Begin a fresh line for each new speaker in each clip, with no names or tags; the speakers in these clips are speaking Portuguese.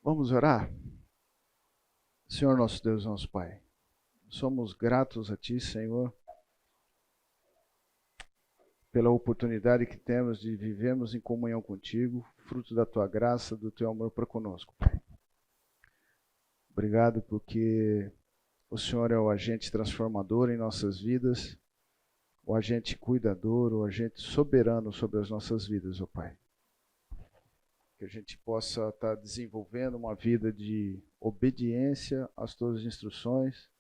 Vamos orar? Senhor nosso Deus, nosso Pai, somos gratos a Ti, Senhor, pela oportunidade que temos de vivermos em comunhão contigo, fruto da Tua graça, do Teu amor para conosco, Pai. Obrigado porque o Senhor é o agente transformador em nossas vidas, o agente cuidador, o agente soberano sobre as nossas vidas, ó Pai. Que a gente possa estar desenvolvendo uma vida de obediência às Tuas instruções,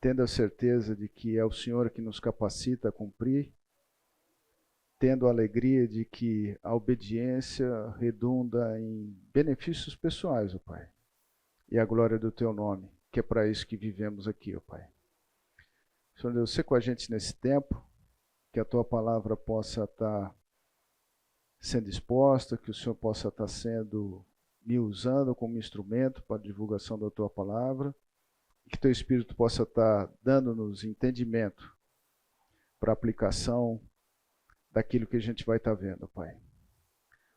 tendo a certeza de que é o Senhor que nos capacita a cumprir, tendo a alegria de que a obediência redunda em benefícios pessoais, ó Pai, e a glória do Teu nome, que é para isso que vivemos aqui, ó Pai. Senhor Deus, seja com a gente nesse tempo, que a Tua palavra possa estar sendo exposta, que o Senhor possa estar me usando como instrumento para a divulgação da Tua palavra, e que Teu Espírito possa estar dando-nos entendimento para a aplicação daquilo que a gente vai estar vendo, Pai.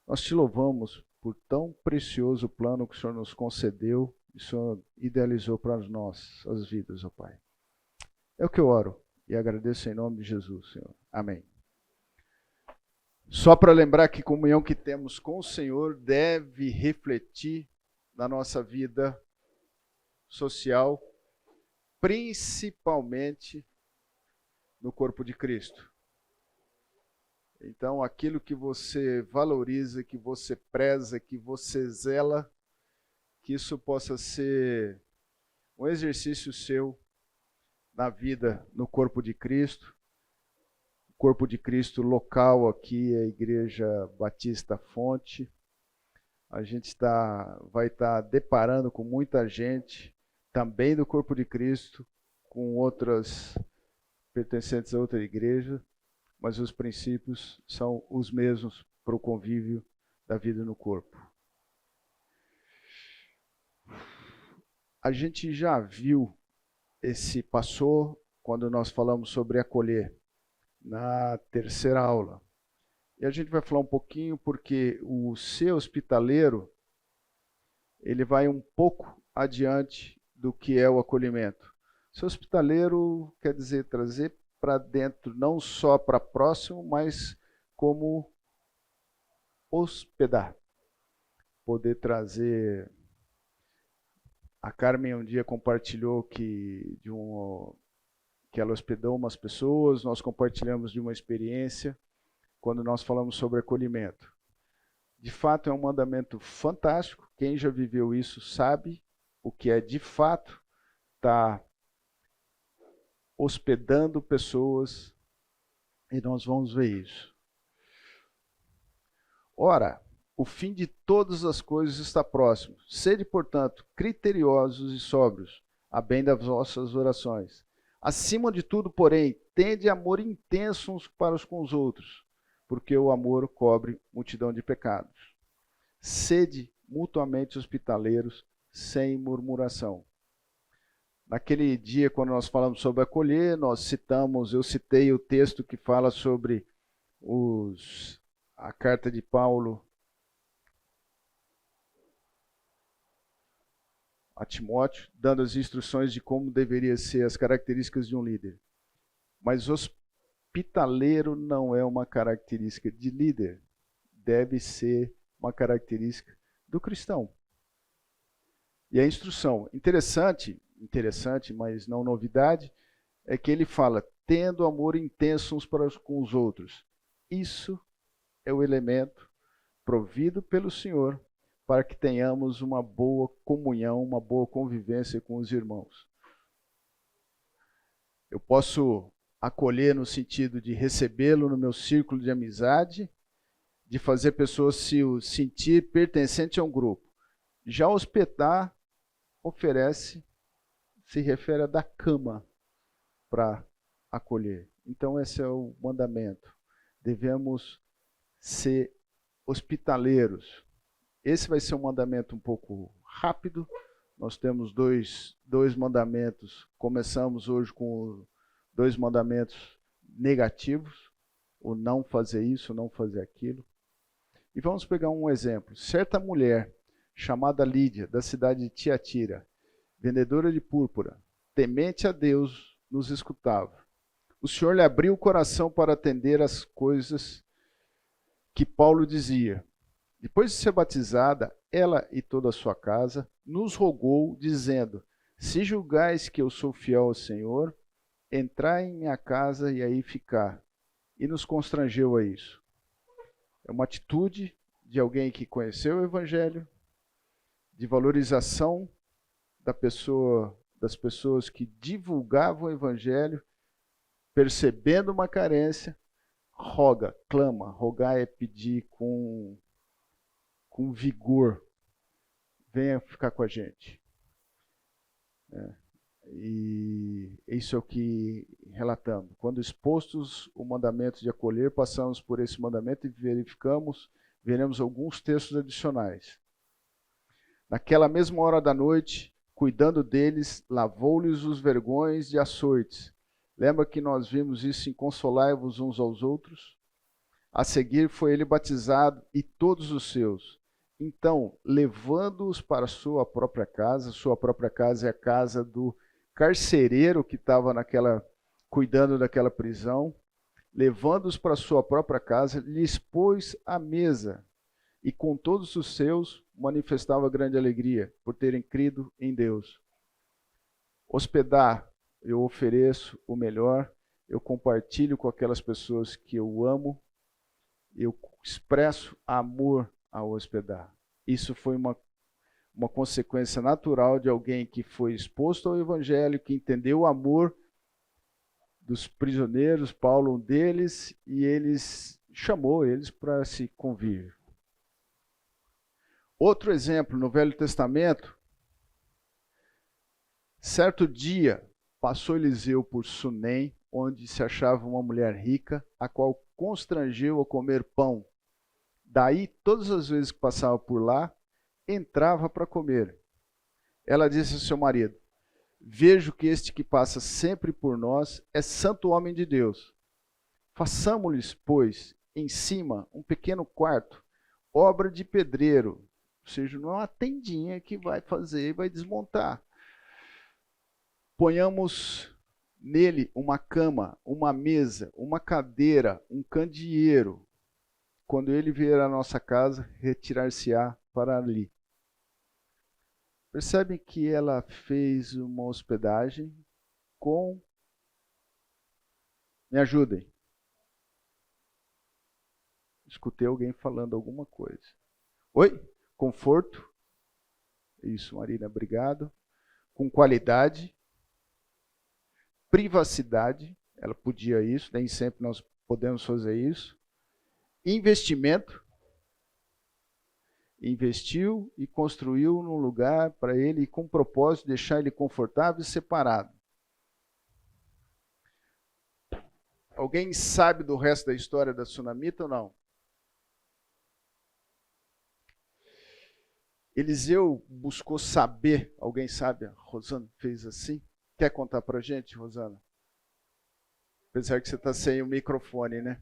Nós Te louvamos por tão precioso plano que o Senhor nos concedeu e o Senhor idealizou para as nossas vidas, ó Pai. É o que eu oro e agradeço em nome de Jesus, Senhor. Amém. Só para lembrar que a comunhão que temos com o Senhor deve refletir na nossa vida social, principalmente no corpo de Cristo. Então, aquilo que você valoriza, que você preza, que você zela, que isso possa ser um exercício seu na vida no corpo de Cristo. O corpo de Cristo local aqui é a Igreja Batista Fonte. A gente vai estar deparando com muita gente também do corpo de Cristo, com outras pertencentes a outra igreja, mas os princípios são os mesmos para o convívio da vida no corpo. A gente já viu passou quando nós falamos sobre acolher, na terceira aula. E a gente vai falar um pouquinho porque o ser hospitaleiro, ele vai um pouco adiante do que é o acolhimento. Ser hospitaleiro quer dizer trazer para dentro, não só para próximo, mas como hospedar. Poder trazer. A Carmen um dia compartilhou que ela hospedou umas pessoas, nós compartilhamos de uma experiência quando nós falamos sobre acolhimento. De fato, é um mandamento fantástico. Quem já viveu isso sabe o que é de fato estar hospedando pessoas, e nós vamos ver isso. Ora, o fim de todas as coisas está próximo. Sede, portanto, criteriosos e sóbrios, a bem das vossas orações. Acima de tudo, porém, tende amor intenso uns para os com os outros, porque o amor cobre multidão de pecados. Sede mutuamente hospitaleiros, sem murmuração. Naquele dia, quando nós falamos sobre acolher, eu citei o texto que fala sobre a carta de Paulo a Timóteo, dando as instruções de como deveria ser as características de um líder. Mas hospitaleiro não é uma característica de líder, deve ser uma característica do cristão. E a instrução, interessante, mas não novidade, é que ele fala, tendo amor intenso uns para com os outros. Isso é o elemento provido pelo Senhor para que tenhamos uma boa comunhão, uma boa convivência com os irmãos. Eu posso acolher no sentido de recebê-lo no meu círculo de amizade, de fazer pessoas se sentir pertencente a um grupo. Já hospedar se refere a dar cama para acolher. Então esse é o mandamento. Devemos ser hospitaleiros. Esse vai ser um mandamento um pouco rápido. Nós temos dois mandamentos. Começamos hoje com 2 mandamentos negativos. O não fazer isso, o não fazer aquilo. E vamos pegar um exemplo. Certa mulher chamada Lídia, da cidade de Tiatira, vendedora de púrpura, temente a Deus, nos escutava. O Senhor lhe abriu o coração para atender às coisas que Paulo dizia. Depois de ser batizada, ela e toda a sua casa nos rogou, dizendo: se julgais que eu sou fiel ao Senhor, entrai em minha casa e aí ficar. E nos constrangeu a isso. É uma atitude de alguém que conheceu o Evangelho, de valorização das pessoas que divulgavam o Evangelho, percebendo uma carência, roga, clama. Rogar é pedir com vigor. Venha ficar com a gente. E isso é o que relatamos. Quando expostos o mandamento de acolher, passamos por esse mandamento e veremos alguns textos adicionais. Naquela mesma hora da noite, cuidando deles, lavou-lhes os vergões de açoites. Lembra que nós vimos isso em Consolai-vos uns aos outros? A seguir foi ele batizado e todos os seus. Então, levando-os para sua própria casa é a casa do carcereiro que estava cuidando daquela prisão, levando-os para sua própria casa, lhes pôs a mesa, e com todos os seus manifestava grande alegria por terem crido em Deus. Hospedar, eu ofereço o melhor, eu compartilho com aquelas pessoas que eu amo, eu expresso amor ao hospedar. Isso foi uma consequência natural de alguém que foi exposto ao Evangelho, que entendeu o amor dos prisioneiros, Paulo um deles, e chamou eles para esse convívio. Outro exemplo, no Velho Testamento, certo dia passou Eliseu por Sunem, onde se achava uma mulher rica, a qual constrangeu a comer pão. Daí, todas as vezes que passava por lá, entrava para comer. Ela disse ao seu marido: vejo que este que passa sempre por nós é santo homem de Deus. Façamo-lhes, pois, em cima um pequeno quarto, obra de pedreiro, ou seja, não é uma tendinha que vai fazer e vai desmontar. Ponhamos nele uma cama, uma mesa, uma cadeira, um candeeiro. Quando ele vier à nossa casa, retirar-se-á para ali. Percebem que ela fez uma hospedagem com... Me ajudem. Escutei alguém falando alguma coisa. Oi? Conforto. Isso, Marina, obrigado. Com qualidade. Privacidade. Ela podia isso, nem sempre nós podemos fazer isso. Investimento. Investiu e construiu num lugar para ele, com o propósito de deixar ele confortável e separado. Alguém sabe do resto da história da Sunamita ou não? Eliseu buscou saber, alguém sabe? A Rosana fez assim? Quer contar para a gente, Rosana? Apesar que você está sem o microfone, né?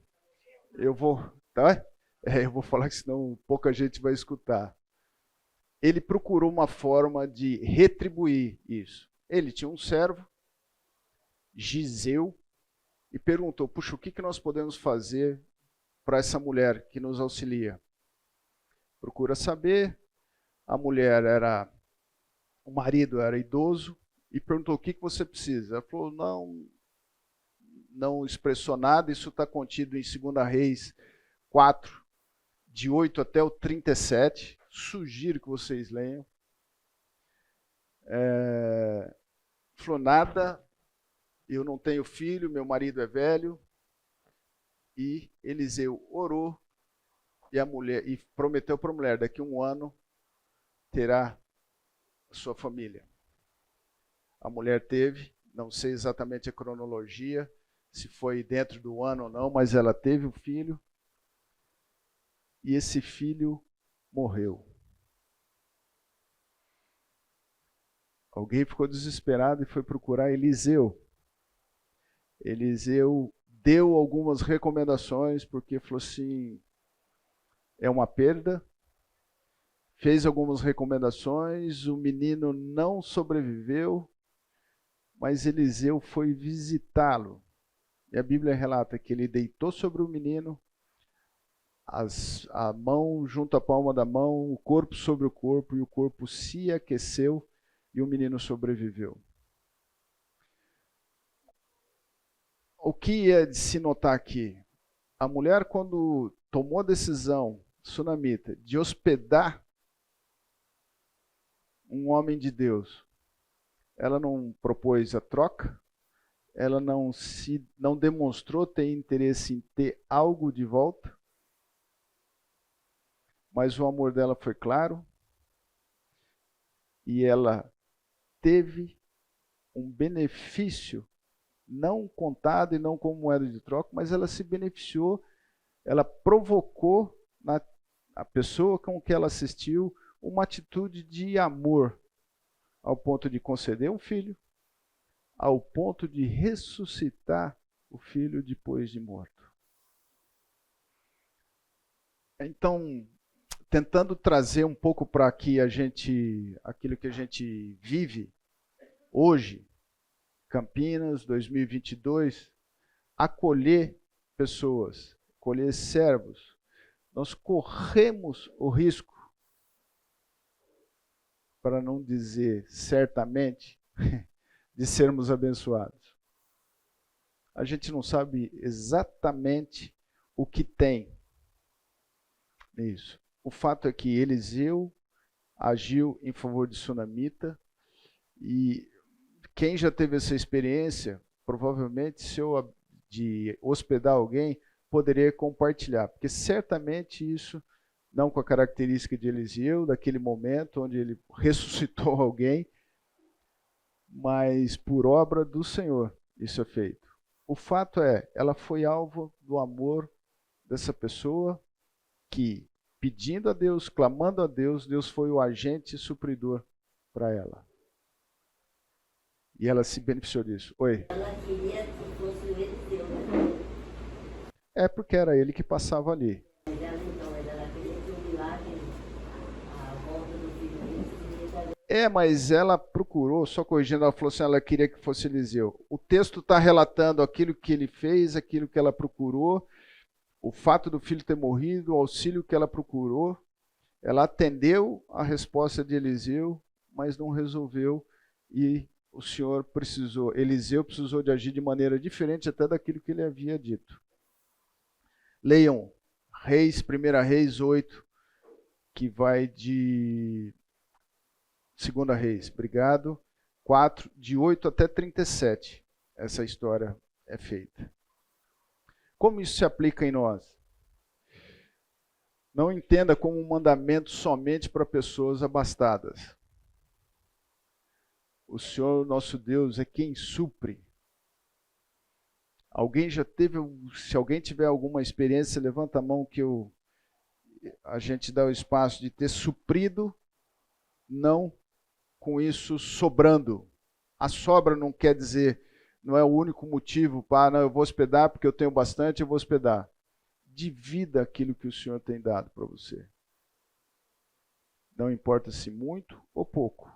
Eu vou, tá? Eu vou falar que senão pouca gente vai escutar. Ele procurou uma forma de retribuir isso. Ele tinha um servo, Giseu, e perguntou: puxa, o que nós podemos fazer para essa mulher que nos auxilia? Procura saber. A mulher o marido era idoso, e perguntou: o que você precisa? Ela falou: não expressou nada, isso está contido em 2 Reis 4, de 8 até o 37. Sugiro que vocês leiam. Falou: nada, eu não tenho filho, meu marido é velho. E Eliseu orou e prometeu para a mulher: daqui a 1 ano terá a sua família. A mulher teve, não sei exatamente a cronologia, se foi dentro do ano ou não, mas ela teve um filho. E esse filho morreu. Alguém ficou desesperado e foi procurar Eliseu. Eliseu deu algumas recomendações, porque falou assim: é uma perda, fez algumas recomendações, o menino não sobreviveu, mas Eliseu foi visitá-lo. E a Bíblia relata que ele deitou sobre o menino, a mão junto à palma da mão, o corpo sobre o corpo, e o corpo se aqueceu e o menino sobreviveu. O que é de se notar aqui? A mulher, quando tomou a decisão, sunamita, de hospedar um homem de Deus, ela não propôs a troca, ela não demonstrou ter interesse em ter algo de volta, mas o amor dela foi claro e ela teve um benefício não contado e não como moeda de troca, mas ela se beneficiou, ela provocou a pessoa com que ela assistiu uma atitude de amor, ao ponto de conceder um filho, ao ponto de ressuscitar o filho depois de morto. Então, tentando trazer um pouco para aqui aquilo que a gente vive hoje, Campinas, 2022, acolher pessoas, acolher servos, nós corremos o risco, para não dizer certamente, de sermos abençoados. A gente não sabe exatamente o que tem nisso. O fato é que Eliseu agiu em favor de sunamita, e quem já teve essa experiência, provavelmente, de hospedar alguém, poderia compartilhar, porque certamente isso, não com a característica de Eliseu, daquele momento onde ele ressuscitou alguém, mas por obra do Senhor isso é feito. O fato é, ela foi alvo do amor dessa pessoa que, pedindo a Deus, clamando a Deus, Deus foi o agente supridor para ela. E ela se beneficiou disso. Oi?
Ela queria que fosse o Eliseu, né?
É porque era ele que passava ali.
Mas ela não, ela queria que o milagre, a volta do filho dele,
Mas ela procurou, só corrigindo, ela falou assim, ela queria que fosse Eliseu. O texto está relatando aquilo que ele fez, aquilo que ela procurou, o fato do filho ter morrido, o auxílio que ela procurou. Ela atendeu a resposta de Eliseu, mas não resolveu, e Eliseu precisou de agir de maneira diferente até daquilo que ele havia dito. Leiam Reis, 1 Reis 8, que vai de 2 Reis, obrigado, 4, de 8 até 37. Essa história é feita. Como isso se aplica em nós? Não entenda como um mandamento somente para pessoas abastadas. O Senhor, nosso Deus, é quem supre. Se alguém tiver alguma experiência, levanta a mão que a gente dá o espaço de ter suprido, não com isso sobrando. A sobra não quer dizer, não é o único motivo para, não, eu vou hospedar porque eu tenho bastante, eu vou hospedar. Divida aquilo que o Senhor tem dado para você. Não importa se muito ou pouco,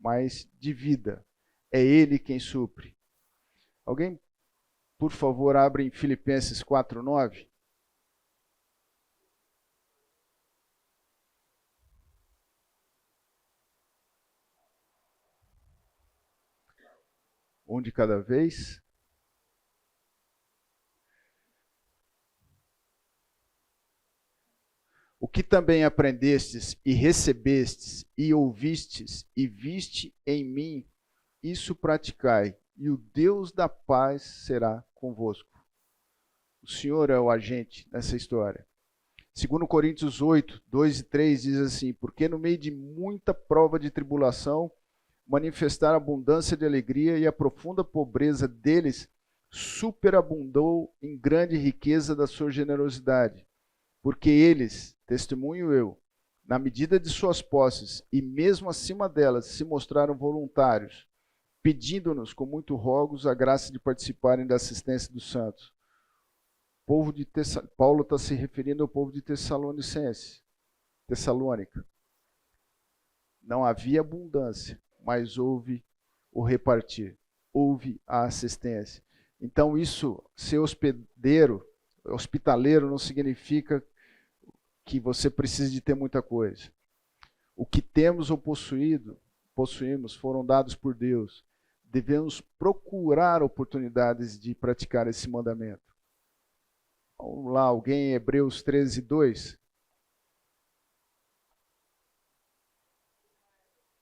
mas divida. É Ele quem supre. Alguém, por favor, abre em Filipenses 4:9. Um de cada vez. O que também aprendestes e recebestes e ouvistes e viste em mim, isso praticai, e o Deus da paz será convosco. O Senhor é o agente nessa história. 2 Coríntios 8, 2 e 3 diz assim, porque no meio de muita prova de tribulação, manifestar a abundância de alegria e a profunda pobreza deles superabundou em grande riqueza da sua generosidade. Porque eles, testemunho eu, na medida de suas posses e mesmo acima delas, se mostraram voluntários, pedindo-nos com muito rogos a graça de participarem da assistência dos santos. Paulo está se referindo ao povo de Tessalônica. Não havia abundância, mas houve o repartir, houve a assistência. Então isso, ser hospitaleiro não significa que você precisa de ter muita coisa. O que temos ou possuímos foram dados por Deus. Devemos procurar oportunidades de praticar esse mandamento. Vamos lá, alguém em Hebreus 13, 2?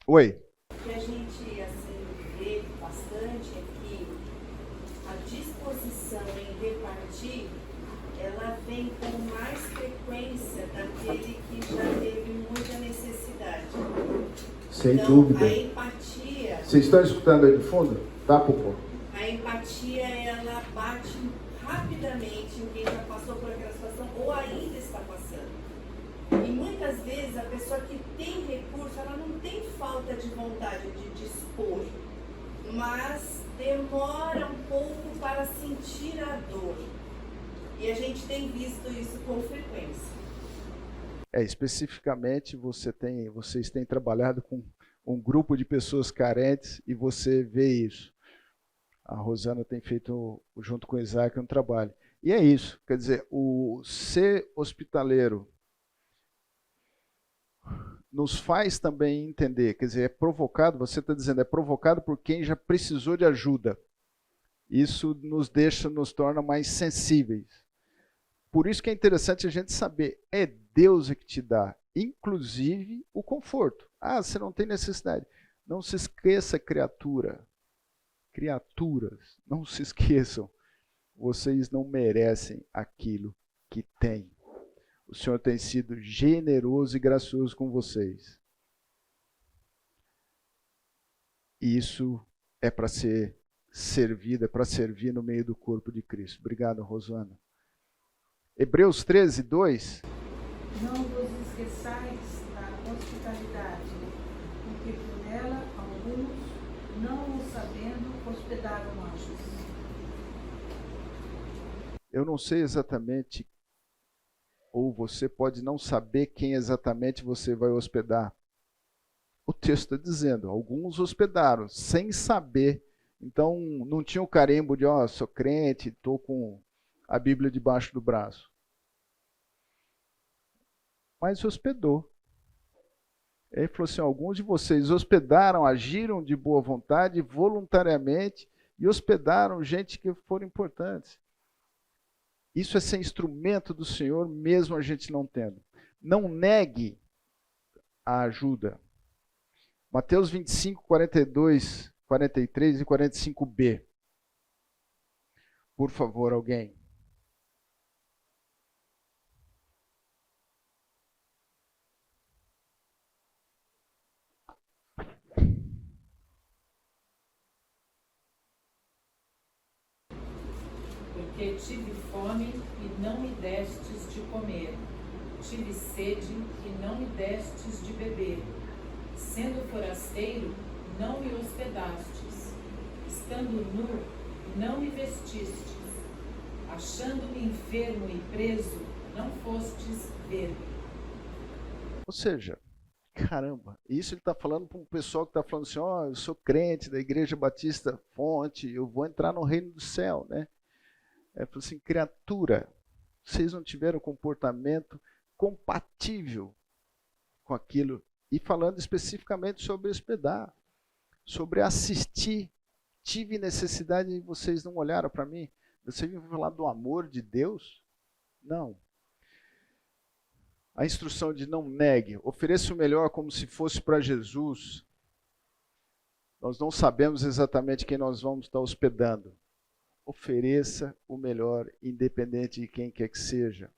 Oi.
O que a gente vê bastante é que a disposição em repartir, ela vem com mais frequência daquele que já teve muita necessidade.
Sem
então,
dúvida.
A empatia...
Vocês estão escutando aí de fundo? Tá, Popô?
A empatia, ela bate rapidamente em quem já passou por aquela situação ou ainda está passando. E muitas vezes a pessoa que tem recurso, ela não tem falta de vontade de dispor, mas demora um pouco para sentir a dor. E a gente tem visto isso com frequência.
Especificamente vocês têm trabalhado com um grupo de pessoas carentes e você vê isso. A Rosana tem feito, junto com o Isaac, um trabalho. E é isso, quer dizer, o ser hospitaleiro nos faz também entender, quer dizer, é provocado, você está dizendo, é provocado por quem já precisou de ajuda. Isso nos torna mais sensíveis. Por isso que é interessante a gente saber, é Deus que te dá, inclusive o conforto. Ah, você não tem necessidade. Não se esqueça, criaturas, não se esqueçam, vocês não merecem aquilo que têm. O Senhor tem sido generoso e gracioso com vocês. E isso é para ser servido, é para servir no meio do corpo de Cristo. Obrigado, Rosana. Hebreus 13, 2.
Não vos esqueçais da hospitalidade, porque por ela alguns, não o sabendo, hospedaram anjos.
Eu não sei exatamente, ou você pode não saber quem exatamente você vai hospedar. O texto está dizendo, alguns hospedaram, sem saber. Então, não tinha o carimbo de, sou crente, estou com a Bíblia debaixo do braço. Mas hospedou. Ele falou assim, alguns de vocês hospedaram, agiram de boa vontade, voluntariamente, e hospedaram gente que foram importantes. Isso é ser instrumento do Senhor, mesmo a gente não tendo. Não negue a ajuda. Mateus 25, 42, 43 e 45b. Por favor, alguém.
Porque tive fome e não me destes de comer, tive sede e não me destes de beber, sendo forasteiro, não me hospedastes, estando nu, não me vestistes, achando-me enfermo e preso, não fostes ver-me.
Ou seja, caramba, isso ele está falando para um pessoal que está falando assim, eu sou crente da Igreja Batista Fonte, eu vou entrar no reino do céu, né? Falou assim, criatura, vocês não tiveram comportamento compatível com aquilo. E falando especificamente sobre hospedar, sobre assistir. Tive necessidade e vocês não olharam para mim. Você viu falar do amor de Deus? Não. A instrução de não negue, ofereça o melhor como se fosse para Jesus. Nós não sabemos exatamente quem nós vamos estar hospedando. Ofereça o melhor, independente de quem quer que seja.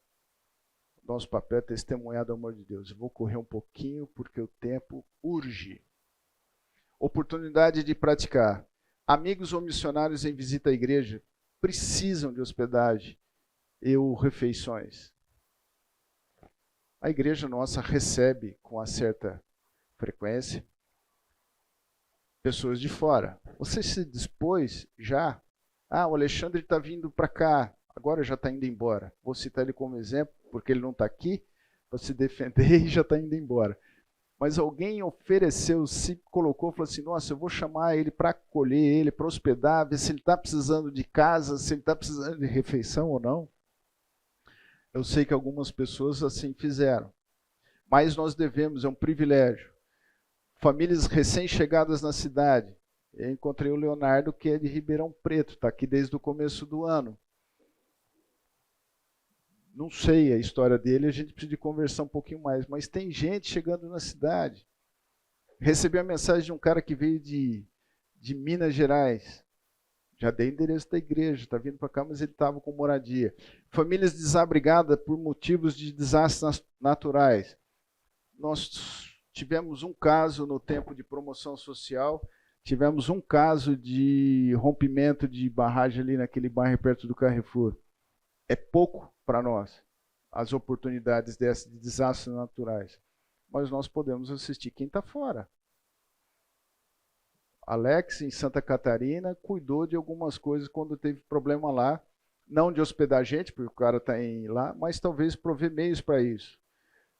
Nosso papel é testemunhar do amor de Deus. Eu vou correr um pouquinho, porque o tempo urge. Oportunidade de praticar. Amigos ou missionários em visita à igreja precisam de hospedagem ou refeições. A igreja nossa recebe com uma certa frequência pessoas de fora. Você se dispôs já? O Alexandre está vindo para cá, agora já está indo embora. Vou citar ele como exemplo, porque ele não está aqui, para se defender e já está indo embora. Mas alguém ofereceu, se colocou, falou assim, nossa, eu vou chamar ele para acolher ele, para hospedar, ver se ele está precisando de casa, se ele está precisando de refeição ou não. Eu sei que algumas pessoas assim fizeram. Mas nós devemos, é um privilégio. Famílias recém-chegadas na cidade. Eu encontrei o Leonardo, que é de Ribeirão Preto, está aqui desde o começo do ano. Não sei a história dele, a gente precisa de conversar um pouquinho mais, mas tem gente chegando na cidade. Recebi a mensagem de um cara que veio de Minas Gerais. Já dei endereço da igreja, está vindo para cá, mas ele estava com moradia. Famílias desabrigadas por motivos de desastres naturais. Nós tivemos um caso no tempo de promoção social, tivemos um caso de rompimento de barragem ali naquele bairro perto do Carrefour. É pouco para nós as oportunidades de desastres naturais. Mas nós podemos assistir quem está fora. Alex, em Santa Catarina, cuidou de algumas coisas quando teve problema lá. Não de hospedar gente, porque o cara está lá, mas talvez prover meios para isso.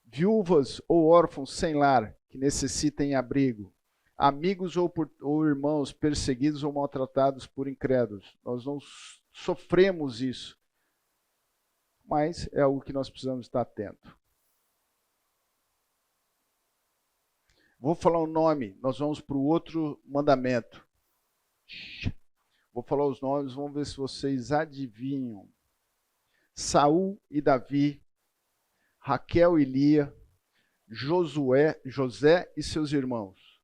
Viúvas ou órfãos sem lar, que necessitem abrigo. Amigos ou irmãos perseguidos ou maltratados por incrédulos. Nós não sofremos isso. Mas é algo que nós precisamos estar atento. Vou falar o nome, nós vamos para o outro mandamento. Vou falar os nomes, vamos ver se vocês adivinham. Saul e Davi, Raquel e Lia, José e seus irmãos.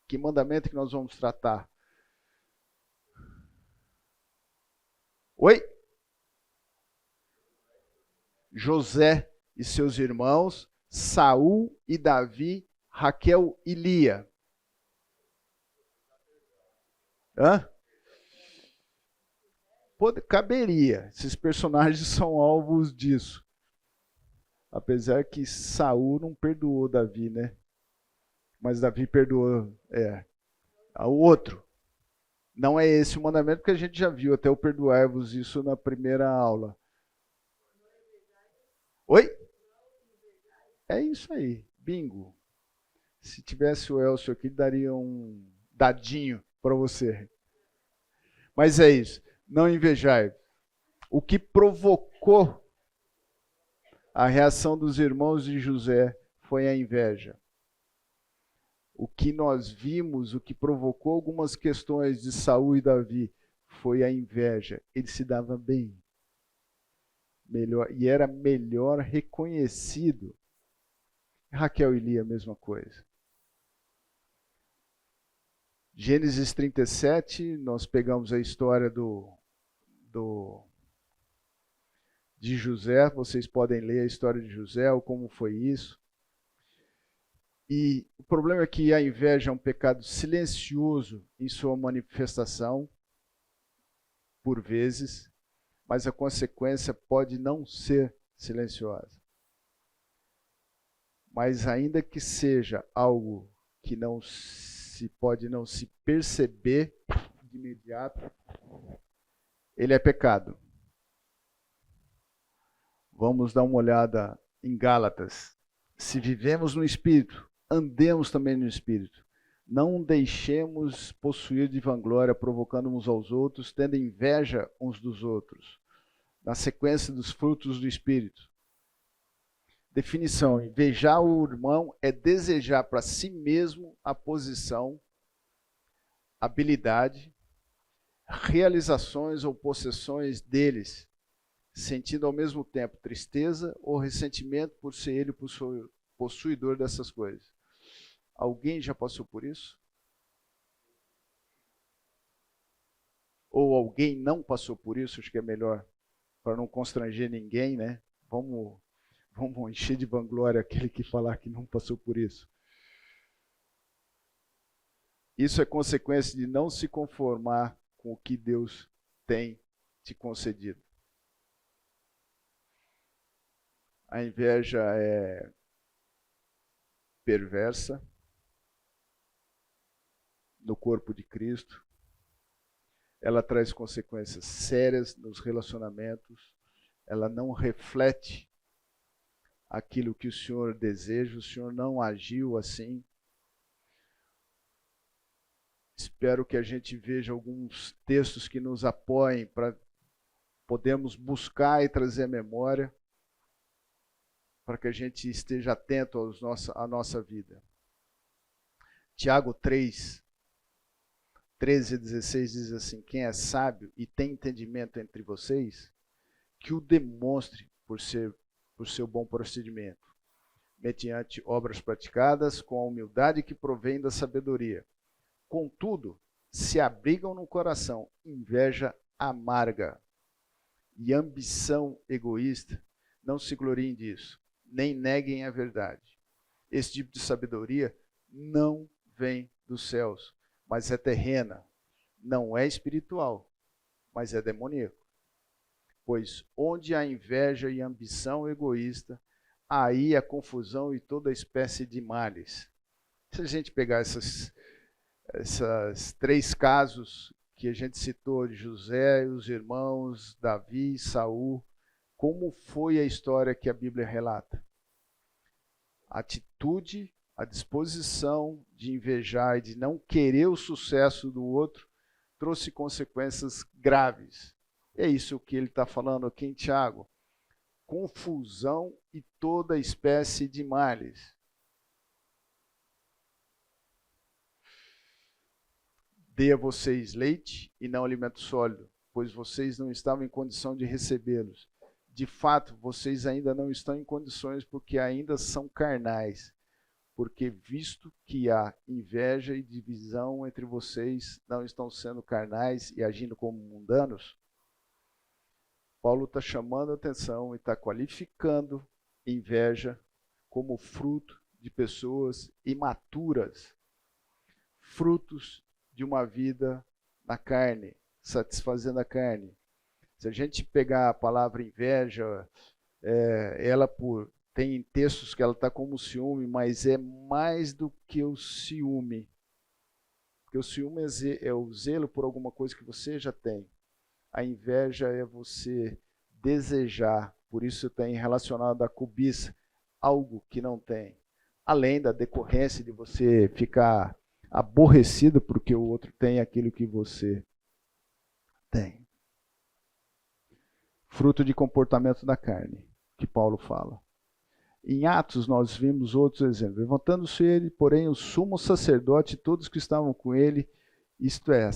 Que mandamento que nós vamos tratar? Oi? José e seus irmãos, Saul e Davi, Raquel e Lia. Hã? Caberia. Esses personagens são alvos disso. Apesar que Saul não perdoou Davi, né? Mas Davi perdoou. O outro. Não é esse o mandamento, porque a gente já viu até o perdoai-vos isso na primeira aula. Oi? É isso aí. Bingo. Se tivesse o Elcio aqui, daria um dadinho para você. Mas é isso. Não invejai. O que provocou a reação dos irmãos de José foi a inveja. O que nós vimos, o que provocou algumas questões de Saul e Davi, foi a inveja. Ele se dava bem. Melhor, e era melhor reconhecido. Raquel e Lia, a mesma coisa. Gênesis 37, nós pegamos a história de José, vocês podem ler a história de José, ou como foi isso. E o problema é que a inveja é um pecado silencioso em sua manifestação, por vezes, mas a consequência pode não ser silenciosa. Mas ainda que seja algo que pode não se perceber de imediato, ele é pecado. Vamos dar uma olhada em Gálatas. Se vivemos no Espírito, andemos também no Espírito. Não deixemos possuir de vanglória, provocando uns aos outros, tendo inveja uns dos outros. Na sequência dos frutos do Espírito. Definição: invejar o irmão é desejar para si mesmo a posição, habilidade, realizações ou possessões deles, sentindo ao mesmo tempo tristeza ou ressentimento por ser ele possuidor dessas coisas. Alguém já passou por isso? Ou alguém não passou por isso? Acho que é melhor, para não constranger ninguém, né? Vamos encher de vanglória aquele que falar que não passou por isso. Isso é consequência de não se conformar com o que Deus tem te concedido. A inveja é perversa no corpo de Cristo. Ela traz consequências sérias nos relacionamentos. Ela não reflete aquilo que o Senhor deseja, o Senhor não agiu assim. Espero que a gente veja alguns textos que nos apoiem para podermos buscar e trazer à memória, para que a gente esteja atento à nossa vida. Tiago 3, 13 a 16 diz assim: quem é sábio e tem entendimento entre vocês, que o demonstre por seu bom procedimento, mediante obras praticadas com a humildade que provém da sabedoria. Contudo, se abrigam no coração inveja amarga e ambição egoísta, não se gloriem disso, nem neguem a verdade. Esse tipo de sabedoria não vem dos céus, mas é terrena, não é espiritual, mas é demoníaco. Pois onde há inveja e ambição egoísta, aí há confusão e toda espécie de males. Se a gente pegar esses 3 casos que a gente citou de José, os irmãos, Davi e Saul, como foi a história que a Bíblia relata? A atitude, a disposição de invejar e de não querer o sucesso do outro trouxe consequências graves. É isso que ele está falando aqui em Tiago. Confusão e toda espécie de males. Dê a vocês leite e não alimento sólido, pois vocês não estavam em condição de recebê-los. De fato, vocês ainda não estão em condições porque ainda são carnais. Porque visto que há inveja e divisão entre vocês, não estão sendo carnais e agindo como mundanos? Paulo está chamando a atenção e está qualificando inveja como fruto de pessoas imaturas, frutos de uma vida na carne, satisfazendo a carne. Se a gente pegar a palavra inveja, tem textos que ela está como ciúme, mas é mais do que o ciúme. Porque o ciúme é o zelo por alguma coisa que você já tem. A inveja é você desejar, por isso tem relacionado à cobiça, algo que não tem. Além da decorrência de você ficar aborrecido porque o outro tem aquilo que você tem. Fruto de comportamento da carne, que Paulo fala. Em Atos nós vimos outros exemplos. Levantando-se ele, porém, o sumo sacerdote e todos que estavam com ele, isto é,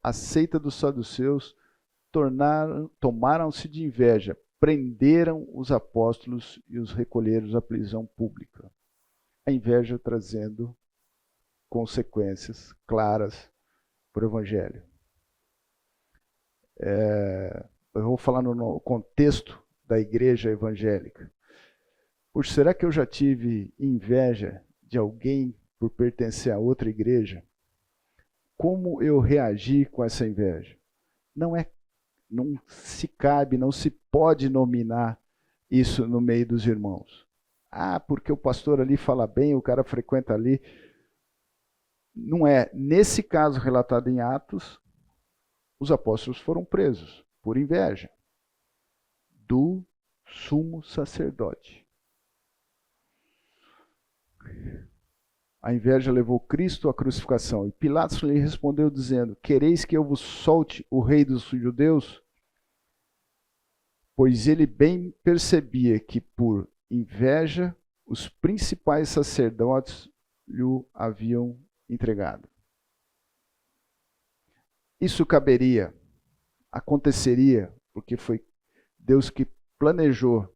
a seita dos saduceus, tomaram-se de inveja, prenderam os apóstolos e os recolheram à prisão pública. A inveja trazendo consequências claras para o Evangelho. Eu vou falar no contexto da igreja evangélica. Será que eu já tive inveja de alguém por pertencer a outra igreja? Como eu reagi com essa inveja? Não se cabe, não se pode nominar isso no meio dos irmãos. Porque o pastor ali fala bem, o cara frequenta ali. Não é. Nesse caso relatado em Atos, os apóstolos foram presos por inveja do sumo sacerdote. A inveja levou Cristo à crucificação. E Pilatos lhe respondeu dizendo: quereis que eu vos solte o rei dos judeus? Pois ele bem percebia que por inveja os principais sacerdotes lhe haviam entregado. Isso aconteceria, porque foi Deus que planejou.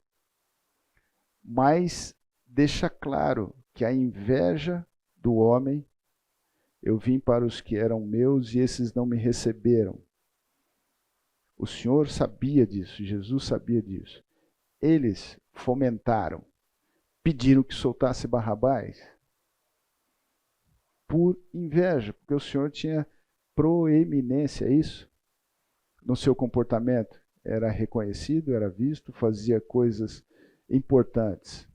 Mas deixa claro que a inveja do homem, eu vim para os que eram meus e esses não me receberam. O Senhor sabia disso, Jesus sabia disso. Eles fomentaram, pediram que soltasse Barrabás por inveja, porque o Senhor tinha proeminência, isso, no seu comportamento. Era reconhecido, era visto, fazia coisas importantes.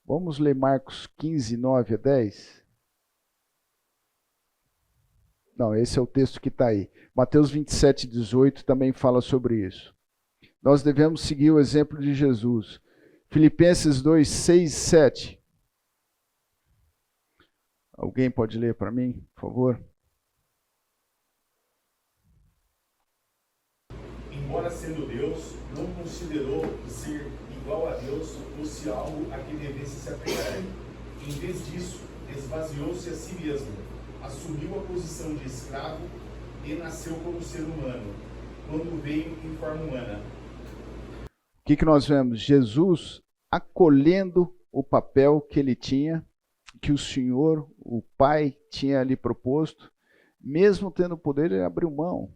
Vamos ler Marcos 15, 9 a 10? Não, esse é o texto que está aí. Mateus 27, 18 também fala sobre isso. Nós devemos seguir o exemplo de Jesus. Filipenses 2, 6 e 7. Alguém pode ler para mim, por favor?
Embora sendo Deus, não considerou que ser igual a Deus fosse algo a que devesse se apegar. Em vez disso, esvaziou-se a si mesmo, assumiu a posição de escravo e nasceu como ser humano, quando veio em forma humana.
O que nós vemos? Jesus acolhendo o papel que ele tinha, que o Senhor, o Pai, tinha lhe proposto, mesmo tendo poder, ele abriu mão.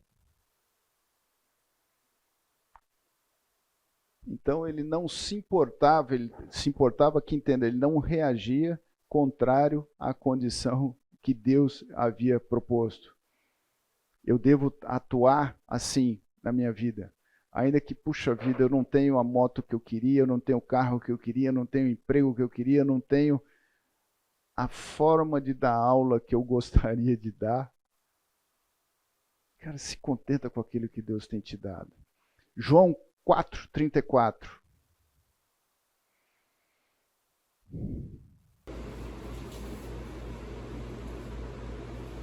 Então ele não se importava, ele se importava que entenda, ele não reagia contrário à condição que Deus havia proposto. Eu devo atuar assim na minha vida. Ainda que, puxa vida, eu não tenho a moto que eu queria, eu não tenho o carro que eu queria, eu não tenho o emprego que eu queria, eu não tenho a forma de dar aula que eu gostaria de dar. Cara, se contenta com aquilo que Deus tem te dado. João 4:34.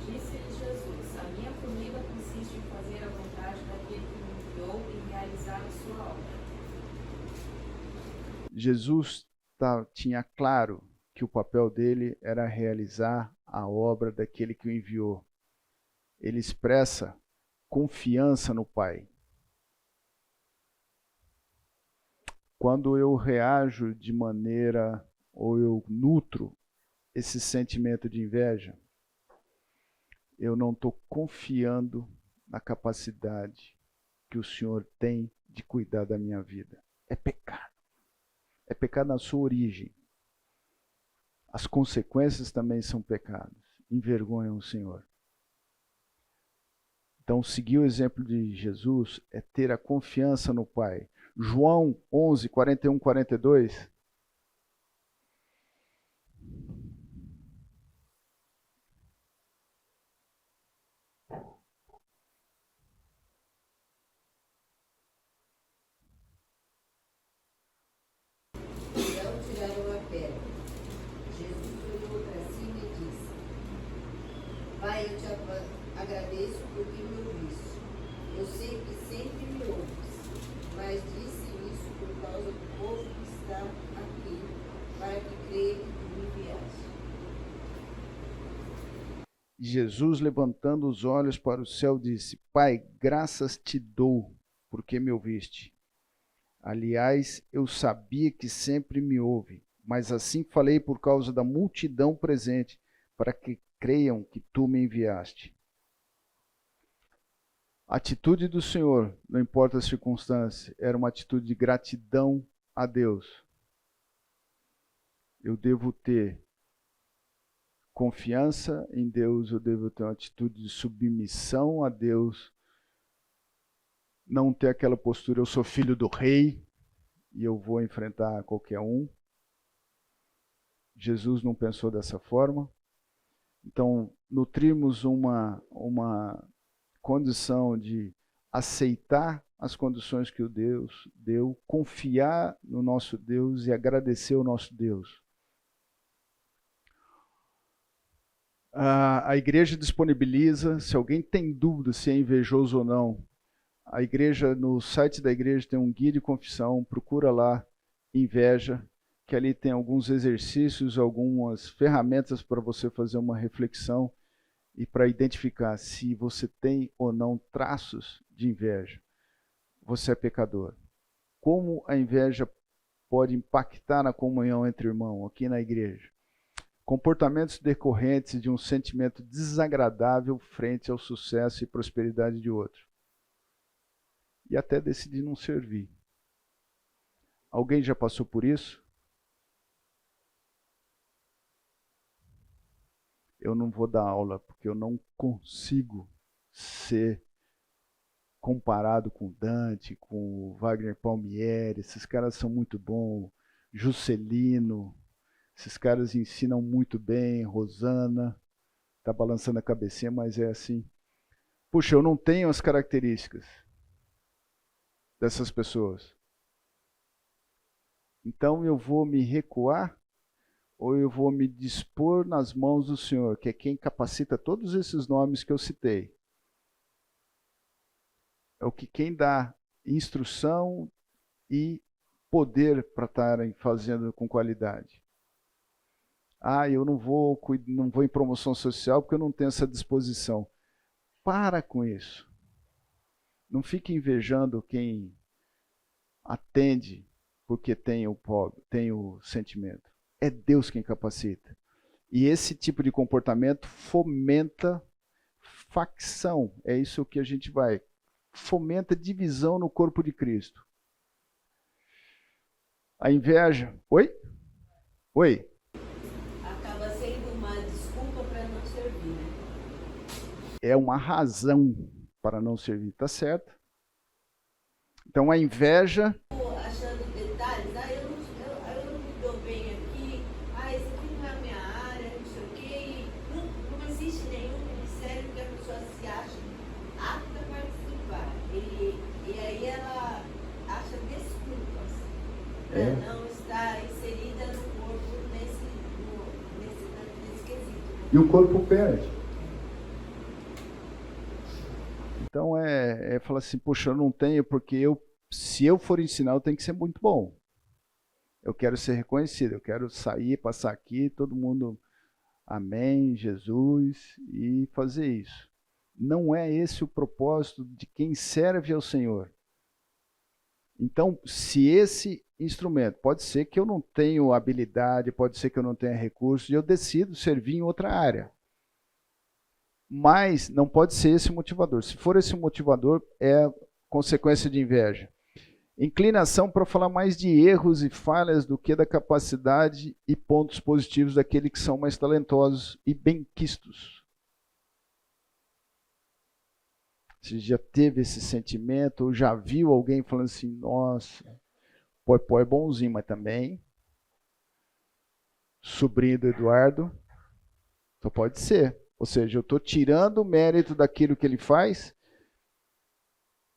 Disse-lhes Jesus: a minha comida consiste em fazer a vontade daquele que me enviou e realizar a sua obra.
Jesus tinha claro que o papel dele era realizar a obra daquele que o enviou. Ele expressa confiança no Pai. Quando eu reajo de maneira, ou eu nutro esse sentimento de inveja, eu não estou confiando na capacidade que o Senhor tem de cuidar da minha vida. É pecado. É pecado na sua origem. As consequências também são pecados. Envergonham o Senhor. Então, seguir o exemplo de Jesus é ter a confiança no Pai. João 11, 41, 42.
Então tiraram a pedra. Jesus olhou para cima e disse: Pai, eu te agradeço porque me ouviste. Eu sei que sempre me ouves, mas disse isso por causa do povo que está aqui, para que creia que tu me enviaste.
Jesus, levantando os olhos para o céu, disse: Pai, graças te dou, porque me ouviste. Aliás, eu sabia que sempre me ouve, mas assim falei por causa da multidão presente, para que creiam que tu me enviaste. A atitude do Senhor, não importa as circunstâncias, era uma atitude de gratidão a Deus. Eu devo ter confiança em Deus, eu devo ter uma atitude de submissão a Deus, não ter aquela postura, eu sou filho do rei e eu vou enfrentar qualquer um. Jesus não pensou dessa forma. Então, nutrimos uma condição de aceitar as condições que o Deus deu, confiar no nosso Deus e agradecer ao nosso Deus. A igreja disponibiliza, se alguém tem dúvida se é invejoso ou não, a igreja, no site da igreja tem um guia de confissão, procura lá, inveja, que ali tem alguns exercícios, algumas ferramentas para você fazer uma reflexão e para identificar se você tem ou não traços de inveja. Você é pecador. Como a inveja pode impactar na comunhão entre irmãos aqui na igreja? Comportamentos decorrentes de um sentimento desagradável frente ao sucesso e prosperidade de outro. E até decidir não servir. Alguém já passou por isso? Eu não vou dar aula, porque eu não consigo ser comparado com Dante, com Wagner Palmieri. Esses caras são muito bons. Juscelino. Esses caras ensinam muito bem. Rosana. Está balançando a cabecinha, mas é assim. Puxa, eu não tenho as características dessas pessoas. Então eu vou me recuar ou eu vou me dispor nas mãos do Senhor, que é quem capacita todos esses nomes que eu citei. É o que quem dá instrução e poder para estarem fazendo com qualidade. Eu não vou em promoção social porque eu não tenho essa disposição. Para com isso. Não fique invejando quem atende porque tem o sentimento. É Deus quem capacita. E esse tipo de comportamento fomenta facção. É isso que a gente vai. Fomenta divisão no corpo de Cristo. A inveja. Oi?
Acaba sendo uma desculpa para não servir, né?
É uma razão para não servir, tá certo? Então a inveja.
Achando detalhes, eu não me dou bem aqui, isso aqui não é a minha área, não sei o quê. Não existe nenhum ministério que a pessoa se ache apta a participar. E aí ela acha desculpas para não estar inserida no corpo nesse quesito.
E o corpo perde. Então falar assim, poxa, eu não tenho, porque se eu for ensinar, eu tenho que ser muito bom. Eu quero ser reconhecido, eu quero sair, passar aqui, todo mundo, amém, Jesus, e fazer isso. Não é esse o propósito de quem serve ao Senhor. Então, se esse instrumento, pode ser que eu não tenha habilidade, pode ser que eu não tenha recursos, e eu decido servir em outra área. Mas não pode ser esse motivador. Se for esse motivador, é consequência de inveja. Inclinação para falar mais de erros e falhas do que da capacidade e pontos positivos daqueles que são mais talentosos e benquistos. Você já teve esse sentimento ou já viu alguém falando assim, nossa, Pó é bonzinho, mas também sobrinho do Eduardo, só pode ser. Ou seja, eu estou tirando o mérito daquilo que ele faz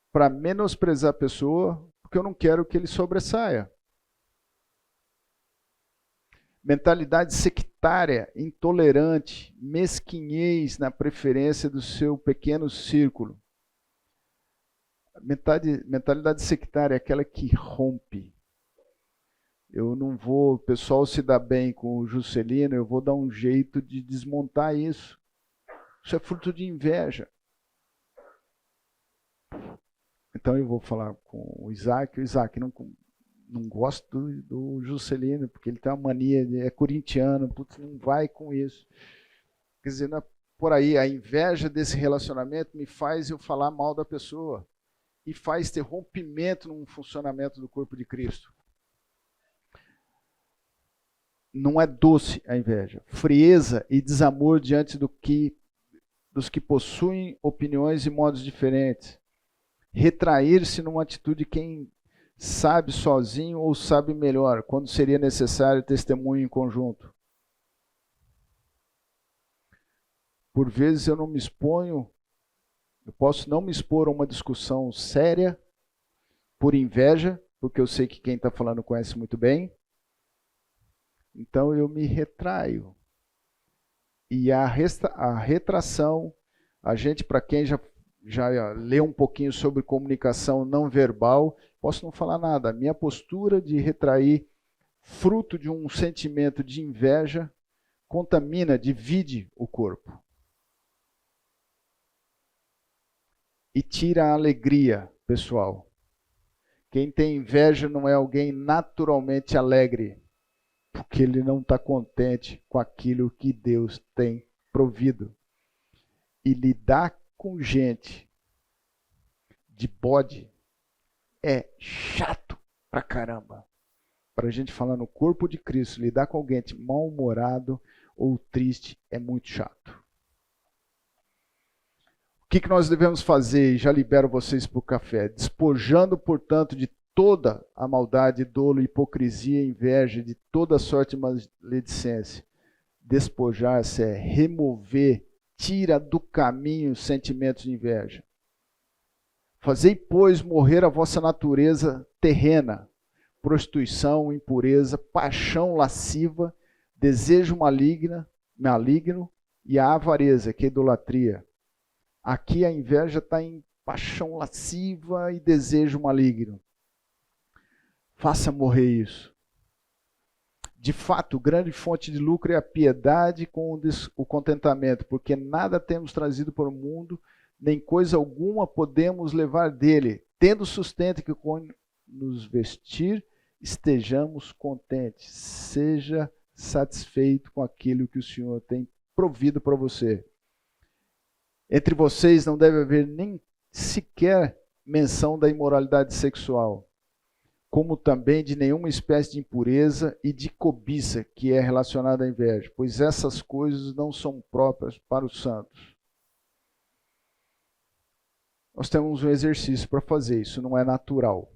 para menosprezar a pessoa, porque eu não quero que ele sobressaia. Mentalidade sectária, intolerante, mesquinhez na preferência do seu pequeno círculo. Mentalidade sectária é aquela que rompe. Eu não vou, o pessoal se dá bem com o Juscelino, eu vou dar um jeito de desmontar isso. Isso é fruto de inveja. Então eu vou falar com o Isaac. O Isaac não gosta do Juscelino, porque ele tem uma mania, é corintiano, putz, não vai com isso. Quer dizer, não é por aí, a inveja desse relacionamento me faz eu falar mal da pessoa e faz ter rompimento no funcionamento do corpo de Cristo. Não é doce a inveja. Frieza e desamor diante dos que possuem opiniões e modos diferentes. Retrair-se numa atitude de quem sabe sozinho ou sabe melhor, quando seria necessário testemunho em conjunto. Por vezes eu não me exponho, eu posso não me expor a uma discussão séria por inveja, porque eu sei que quem está falando conhece muito bem. Então eu me retraio. E a retração, a gente, para quem já leu um pouquinho sobre comunicação não verbal, posso não falar nada. A minha postura de retrair, fruto de um sentimento de inveja, contamina, divide o corpo. E tira a alegria, pessoal. Quem tem inveja não é alguém naturalmente alegre, porque ele não está contente com aquilo que Deus tem provido. E lidar com gente de bode é chato pra caramba. Para a gente falar no corpo de Cristo, lidar com alguém mal-humorado ou triste é muito chato. O que nós devemos fazer? E já libero vocês para o café. Despojando, portanto, de toda a maldade, dolo, hipocrisia, inveja, de toda sorte de maledicência. Despojar-se é remover, tira do caminho sentimentos de inveja. Fazei, pois, morrer a vossa natureza terrena, prostituição, impureza, paixão lasciva, desejo maligno e a avareza, que é idolatria. Aqui a inveja está em paixão lasciva e desejo maligno. Faça morrer isso. De fato, grande fonte de lucro é a piedade com o contentamento, porque nada temos trazido para o mundo, nem coisa alguma podemos levar dele. Tendo sustento que com nos vestir, estejamos contentes. Seja satisfeito com aquilo que o Senhor tem provido para você. Entre vocês não deve haver nem sequer menção da imoralidade sexual, como também de nenhuma espécie de impureza e de cobiça que é relacionada à inveja, pois essas coisas não são próprias para os santos. Nós temos um exercício para fazer, isso não é natural.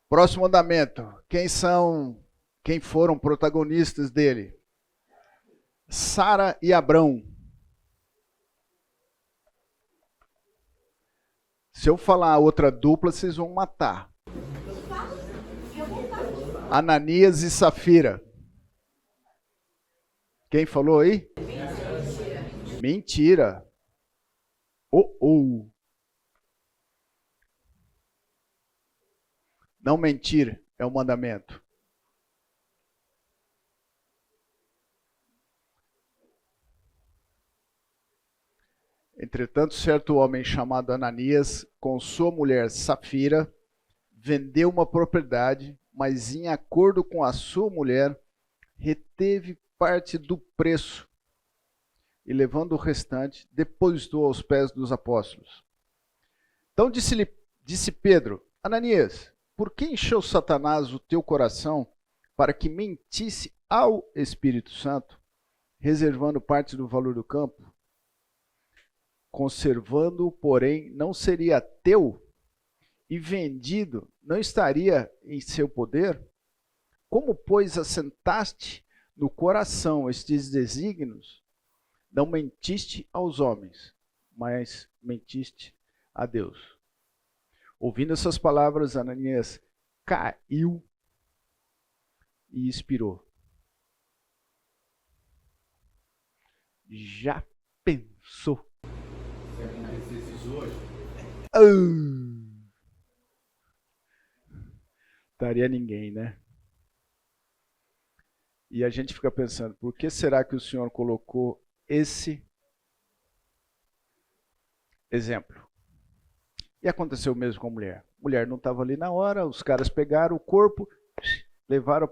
Próximo mandamento. Quem foram protagonistas dele? Sara e Abrão. Se eu falar a outra dupla, vocês vão matar. Ananias e Safira. Quem falou aí? Mentira. Não mentir é o mandamento. Entretanto, certo homem chamado Ananias, com sua mulher Safira, vendeu uma propriedade, mas em acordo com a sua mulher, reteve parte do preço e, levando o restante, depositou aos pés dos apóstolos. Então disse Pedro: Ananias, por que encheu Satanás o teu coração para que mentisse ao Espírito Santo, reservando parte do valor do campo? Conservando-o, porém, não seria teu, e vendido não estaria em seu poder? Como, pois, assentaste no coração estes desígnios? Não mentiste aos homens, mas mentiste a Deus. Ouvindo essas palavras, Ananias caiu e expirou. Já pensou?
Se acontecesse isso hoje,
Estaria ninguém, né? E a gente fica pensando, por que será que o Senhor colocou esse exemplo? E aconteceu o mesmo com a mulher. A mulher não estava ali na hora, os caras pegaram o corpo, levaram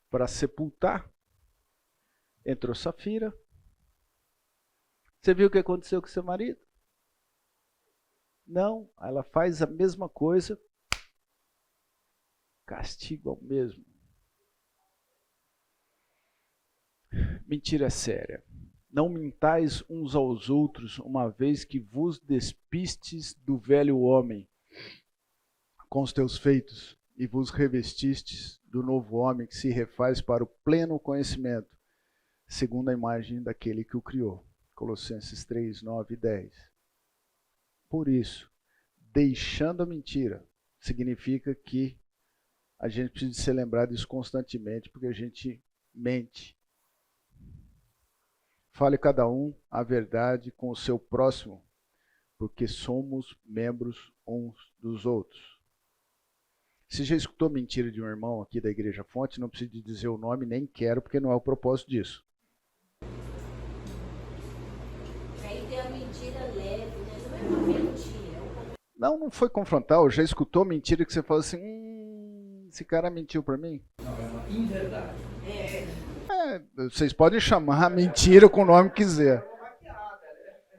para sepultar. Entrou Safira. Você viu o que aconteceu com seu marido? Não, ela faz a mesma coisa, castigo ao mesmo. Mentira séria. Não mintais uns aos outros, uma vez que vos despistes do velho homem com os teus feitos, e vos revestistes do novo homem que se refaz para o pleno conhecimento, segundo a imagem daquele que o criou. Colossenses 3, 9 e 10. Por isso, deixando a mentira, significa que a gente precisa ser lembrado disso constantemente, porque a gente mente. Fale cada um a verdade com o seu próximo, porque somos membros uns dos outros. Se já escutou mentira de um irmão aqui da Igreja Fonte, não precisa dizer o nome, nem quero, porque não é o propósito disso.
Aí tem a mentira leve, né? Não é uma mentira.
Não foi confrontar, já escutou mentira que você fala assim, esse cara mentiu para mim?
não, é uma inverdade.
Vocês podem chamar mentira com o nome que quiser.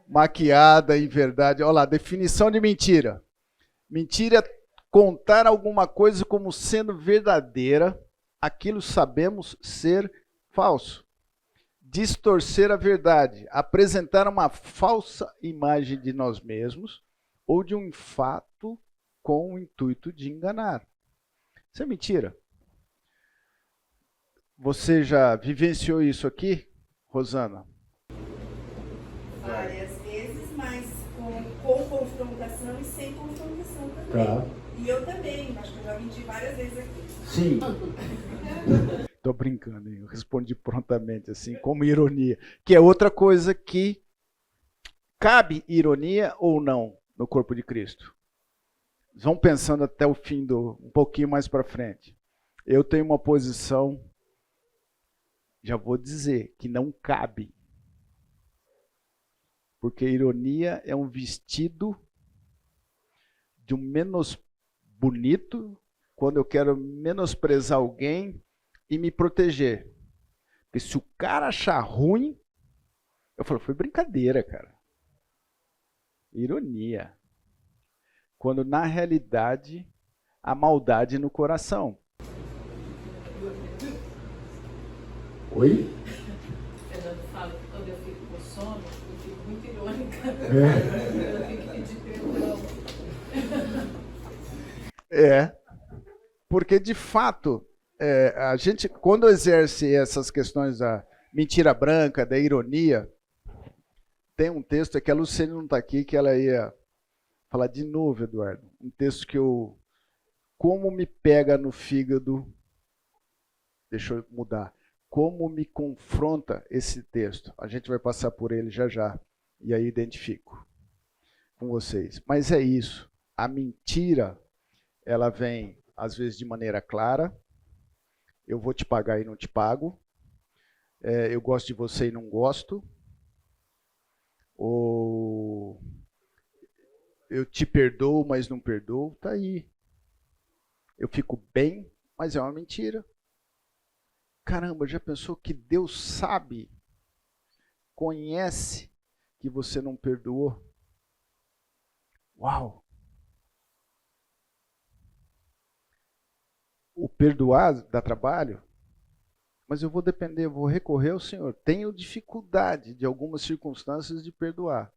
Maquiada, inverdade. Olha lá, definição de mentira. Mentira é contar alguma coisa como sendo verdadeira, aquilo sabemos ser falso. Distorcer a verdade, apresentar uma falsa imagem de nós mesmos ou de um fato com o intuito de enganar. Isso é mentira. Você já vivenciou isso aqui, Rosana?
Várias vezes, mas com confrontação e sem confrontação.
Tá.
E eu também, acho que eu já menti várias vezes aqui.
Sim. Tô brincando, hein? Eu respondi prontamente, assim, como ironia. Que é outra coisa que cabe ironia ou não no corpo de Cristo. Vão pensando até o fim um pouquinho mais para frente. Eu tenho uma posição, já vou dizer, que não cabe. Porque ironia é um vestido de um menos bonito quando eu quero menosprezar alguém e me proteger. Porque se o cara achar ruim, eu falo, foi brincadeira, cara. Ironia. Quando na realidade há maldade no coração. Oi?
Fernando fala que quando eu fico com sono, eu fico muito irônica. Eu tenho que pedir perdão.
Porque de fato, a gente, quando exerce essas questões da mentira branca, da ironia, tem um texto, é que a Luciane não está aqui, que ela ia falar de novo, Eduardo. Um texto que como me pega no fígado, deixa eu mudar, como me confronta esse texto. A gente vai passar por ele já já, e aí identifico com vocês. Mas é isso, a mentira, ela vem às vezes de maneira clara, eu vou te pagar e não te pago, eu gosto de você e não gosto, ou eu te perdoo, mas não perdoo, tá aí. Eu fico bem, mas é uma mentira. Caramba, já pensou que Deus sabe, conhece que você não perdoou? Uau! O perdoar dá trabalho, mas eu vou depender, eu vou recorrer ao Senhor. Tenho dificuldade de algumas circunstâncias de perdoar,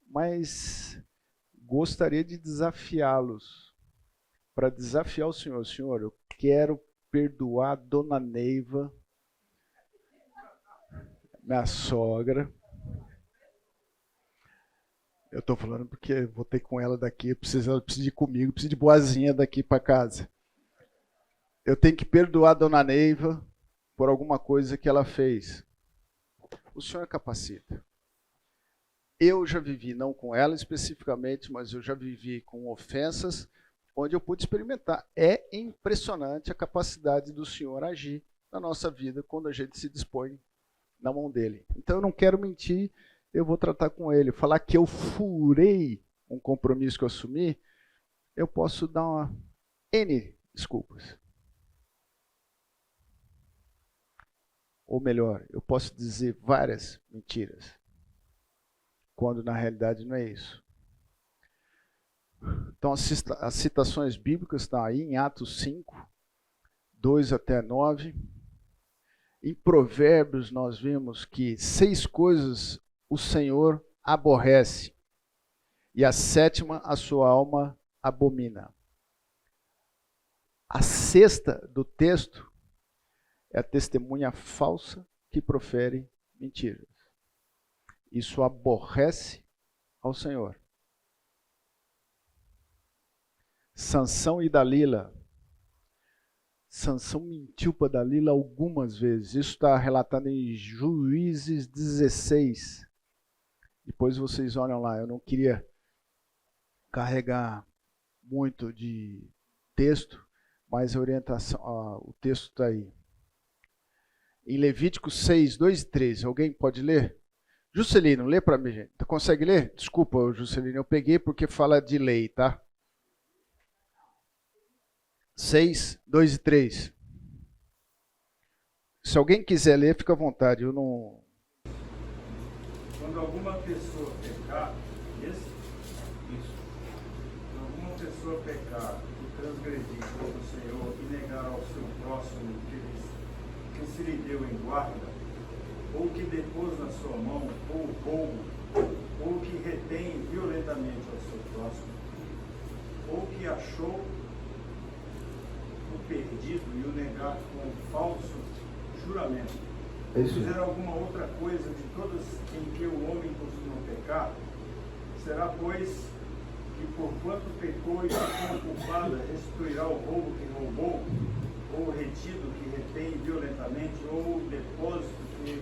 mas gostaria de desafiá-los, para desafiar o Senhor. Senhor, eu quero perdoar a Dona Neiva, minha sogra. Eu estou falando porque vou ter com ela daqui, ela precisa ir comigo, precisa de boazinha daqui para casa. Eu tenho que perdoar a Dona Neiva por alguma coisa que ela fez. O Senhor capacita. Eu já vivi, não com ela especificamente, mas eu já vivi com ofensas, onde eu pude experimentar. É impressionante a capacidade do Senhor agir na nossa vida quando a gente se dispõe na mão dele. Então eu não quero mentir, eu vou tratar com ele. Falar que eu furei um compromisso que eu assumi, eu posso dar uma N desculpas. Ou melhor, eu posso dizer várias mentiras, quando na realidade não é isso. Então as citações bíblicas estão aí em Atos 5, 2 até 9. Em Provérbios nós vimos que 6 coisas o Senhor aborrece, e a 7ª a sua alma abomina. A 6ª do texto é a testemunha falsa que profere mentiras. Isso aborrece ao Senhor. Sansão e Dalila. Sansão mentiu para Dalila algumas vezes. Isso está relatado em Juízes 16. Depois vocês olham lá. Eu não queria carregar muito de texto, mas a orientação, o texto está aí. Em Levítico 6, 2 e 3. Alguém pode ler? Juscelino, lê para mim, gente. Consegue ler? Desculpa, Juscelino, eu peguei porque fala de lei, tá? 6, 2 e 3. Se alguém quiser ler, fica à vontade. Eu não...
Quando alguma pessoa pecar, isso. Quando alguma pessoa pecar e transgredir contra o Senhor e negar ao seu próximo que se lhe deu em guarda, ou que depôs na sua mão, ou roubo, ou que retém violentamente ao seu próximo, ou que achou o perdido e o negar com falso juramento, ou fizer alguma outra coisa de todas em que o homem costuma pecar, será, pois, que porquanto pecou e ficou culpada, restituirá o roubo que roubou, ou o retido que retém violentamente, ou o depósito que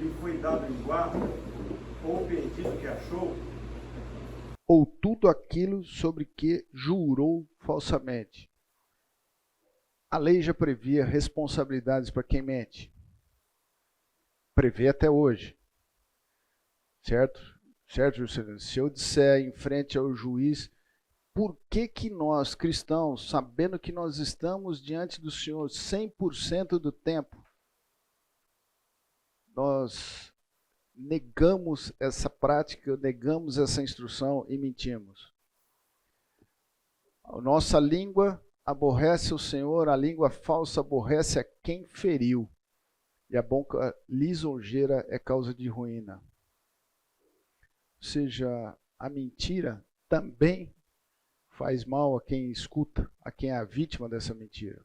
lhe foi dado em guarda, ou o perdido que achou?
Ou tudo aquilo sobre que jurou falsamente. A lei já previa responsabilidades para quem mente. Prevê até hoje. Certo? Certo, Juscelino? Se eu disser em frente ao juiz, por que nós, cristãos, sabendo que nós estamos diante do Senhor 100% do tempo, nós negamos essa prática, negamos essa instrução e mentimos? A nossa língua aborrece o Senhor, a língua falsa aborrece a quem feriu, e a boca lisonjeira é causa de ruína. Ou seja, a mentira também faz mal a quem escuta, a quem é a vítima dessa mentira.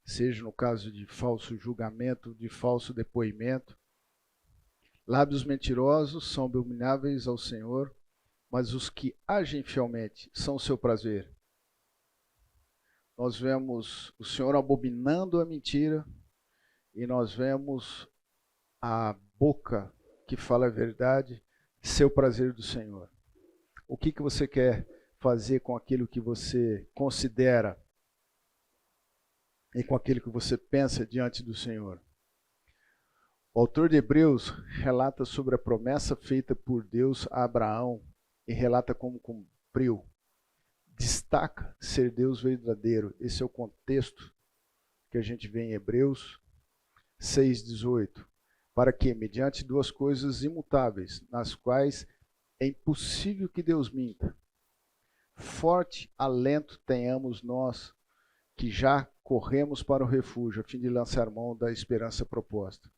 Seja no caso de falso julgamento, de falso depoimento. Lábios mentirosos são abomináveis ao Senhor, mas os que agem fielmente são o seu prazer. Nós vemos o Senhor abominando a mentira e nós vemos a boca que fala a verdade ser o prazer do Senhor. O que você quer fazer com aquilo que você considera e com aquilo que você pensa diante do Senhor? O autor de Hebreus relata sobre a promessa feita por Deus a Abraão e relata como cumpriu. Destaca ser Deus verdadeiro. Esse é o contexto que a gente vê em Hebreus 6,18. Para que, mediante duas coisas imutáveis, nas quais é impossível que Deus minta, forte alento tenhamos nós, que já corremos para o refúgio, a fim de lançar mão da esperança proposta.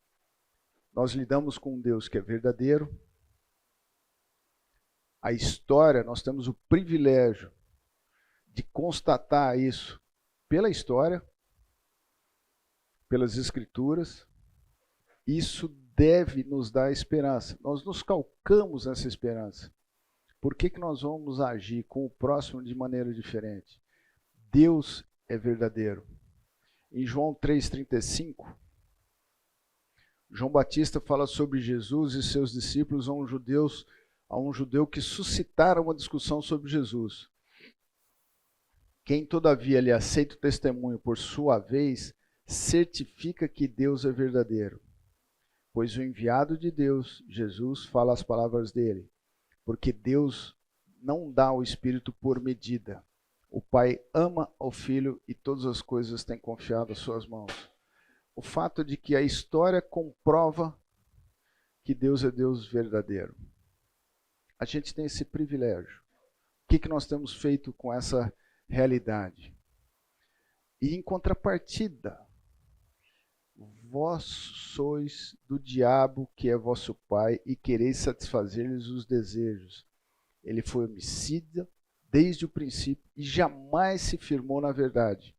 Nós lidamos com um Deus que é verdadeiro. A história, nós temos o privilégio de constatar isso pela história, pelas Escrituras. Isso deve nos dar esperança. Nós nos calcamos nessa esperança. Por que nós vamos agir com o próximo de maneira diferente? Deus é verdadeiro. Em João 3,35, João Batista fala sobre Jesus e seus discípulos a um judeu que suscitaram uma discussão sobre Jesus. Quem, todavia, lhe aceita o testemunho por sua vez, certifica que Deus é verdadeiro. Pois o enviado de Deus, Jesus, fala as palavras dele. Porque Deus não dá o Espírito por medida. O Pai ama o Filho e todas as coisas têm confiado às suas mãos. O fato de que a história comprova que Deus é Deus verdadeiro. A gente tem esse privilégio. O que nós temos feito com essa realidade? E em contrapartida, vós sois do diabo, que é vosso pai, e quereis satisfazer-lhes os desejos. Ele foi homicida desde o princípio e jamais se firmou na verdade,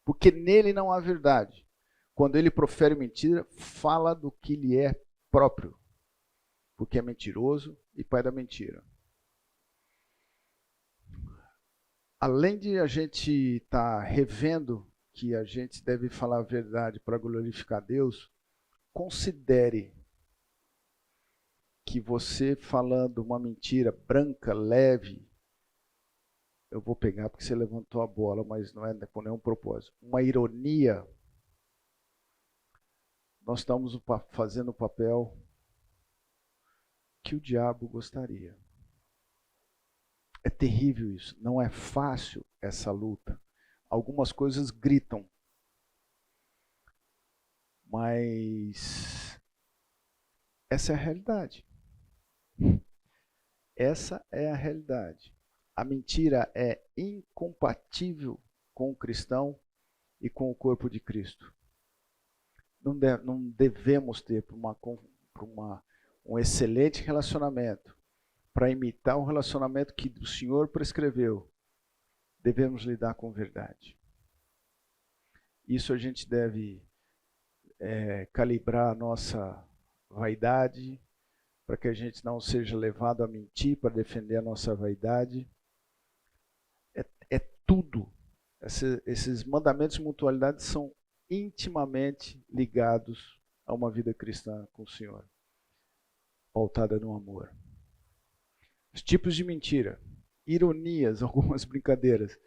porque nele não há verdade. Quando ele profere mentira, fala do que lhe é próprio, porque é mentiroso e pai da mentira. Além de a gente estar revendo que a gente deve falar a verdade para glorificar Deus, considere que você falando uma mentira branca, leve, eu vou pegar porque você levantou a bola, mas não é por nenhum propósito, uma ironia, nós estamos fazendo o papel que o diabo gostaria. É terrível isso, não é fácil essa luta. Algumas coisas gritam, mas essa é a realidade. Essa é a realidade. A mentira é incompatível com o cristão e com o corpo de Cristo. Não devemos ter um excelente relacionamento, para imitar o relacionamento que o Senhor prescreveu. Devemos lidar com verdade. Isso a gente deve calibrar a nossa vaidade, para que a gente não seja levado a mentir para defender a nossa vaidade. É tudo. Esses mandamentos de mutualidade são intimamente ligados a uma vida cristã com o Senhor, pautada no amor. Os tipos de mentira, ironias, algumas brincadeiras.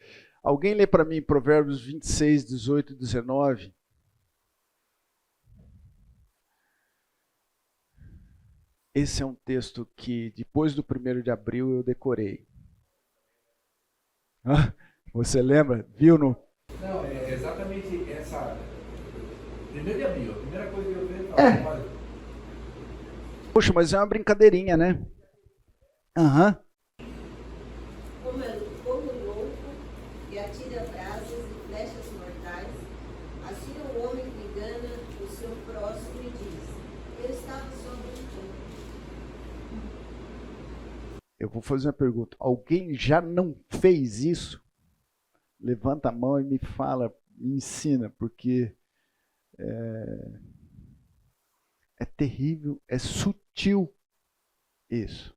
Alguém lê para mim Provérbios 26, 18 e 19? Esse é um texto que, depois do 1º de abril, eu decorei. Você lembra? Viu no...
Não, é exatamente essa... 1º de abril, a primeira coisa que eu vejo...
Poxa, mas é uma brincadeirinha, né? Aham.
Como louco, e atira brasas e flechas mortais, assim o homem que engana o seu próximo e diz, eu estava só brincando.
Eu vou fazer uma pergunta. Alguém já não fez isso? Levanta a mão e me fala, me ensina, porque é terrível, é sutil isso.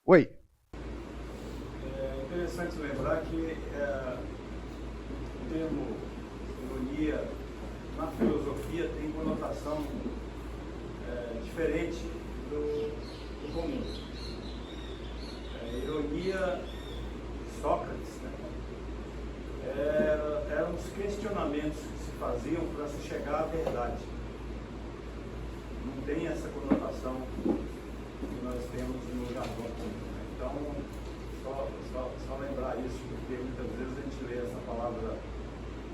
Oi.
É interessante lembrar que o termo ironia na filosofia tem conotação diferente do comum. Ironia, Sócrates, né? Eram os questionamentos que se faziam para se chegar à verdade. Não tem essa conotação que nós temos no jargão comum. Então, só lembrar isso, porque muitas vezes a gente lê essa palavra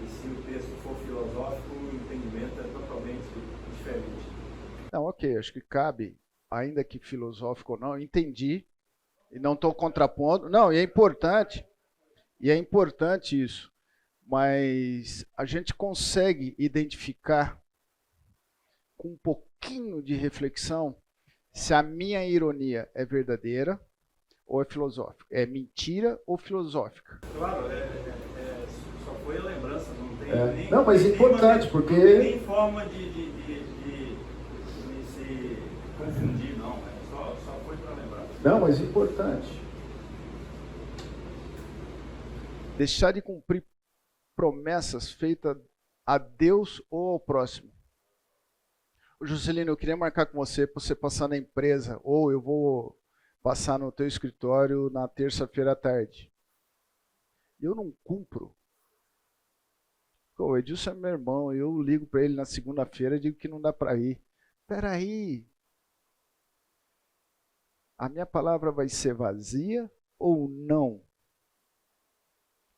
e se o texto for filosófico, o entendimento é totalmente diferente.
Não, ok, acho que cabe, ainda que filosófico ou não, eu entendi e não estou contrapondo. Não, e é importante isso, mas a gente consegue identificar com um pouquinho de reflexão se a minha ironia é verdadeira ou é filosófica, é mentira ou filosófica.
Claro, só foi a lembrança, não tem nem...
Não, mas é importante, porque...
Não tem nem forma de se confundir, não. Só foi para lembrar.
Não, mas é importante. Deixar de cumprir promessas feitas a Deus ou ao próximo. Juscelino, eu queria marcar com você para você passar na empresa, ou eu vou passar no teu escritório na terça-feira à tarde. Eu não cumpro. O Edilson é meu irmão, eu ligo para ele na segunda-feira e digo que não dá para ir. Espera aí. A minha palavra vai ser vazia ou não?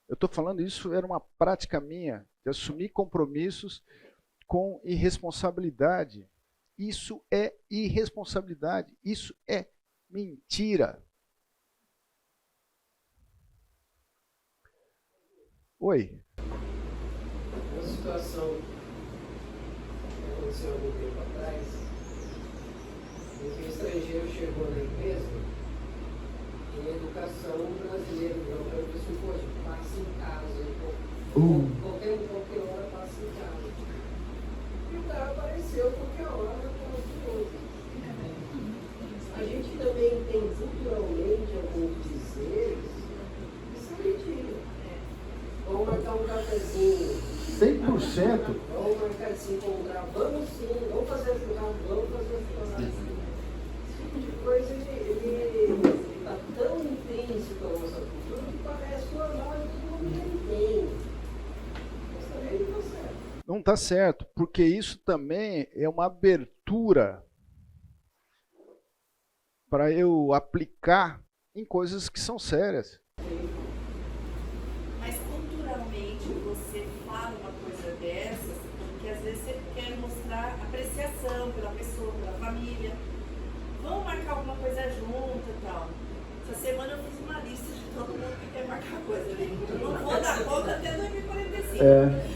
Eu estou falando isso, era uma prática minha, de assumir compromissos com irresponsabilidade. Isso é irresponsabilidade, isso é mentira. Oi.
Uma situação que aconteceu algum tempo atrás, em que um estrangeiro chegou na empresa e a educação brasileira não perguntou assim, poxa, passa em casa, qualquer hora passa em casa. E o cara apareceu qualquer hora na casa do outro. A gente também tem culturalmente alguns dizeres que são mentira. Vamos marcar um cafezinho.
100%.
Vamos marcar de se encontrar. Vamos sim, vamos fazer churrasco, vamos fazer churrasco. Esse tipo de coisa ele está tão intrínseco à nossa cultura que parece normal e todo mundo tem. Mas também não está certo.
Não está certo, porque isso também é uma abertura para eu aplicar em coisas que são sérias.
Mas culturalmente você fala uma coisa dessas porque às vezes você quer mostrar apreciação pela pessoa, pela família. Vamos marcar alguma coisa junto e tal. Essa semana eu fiz uma lista de todo mundo que quer marcar coisa. Eu não vou dar conta até 2045.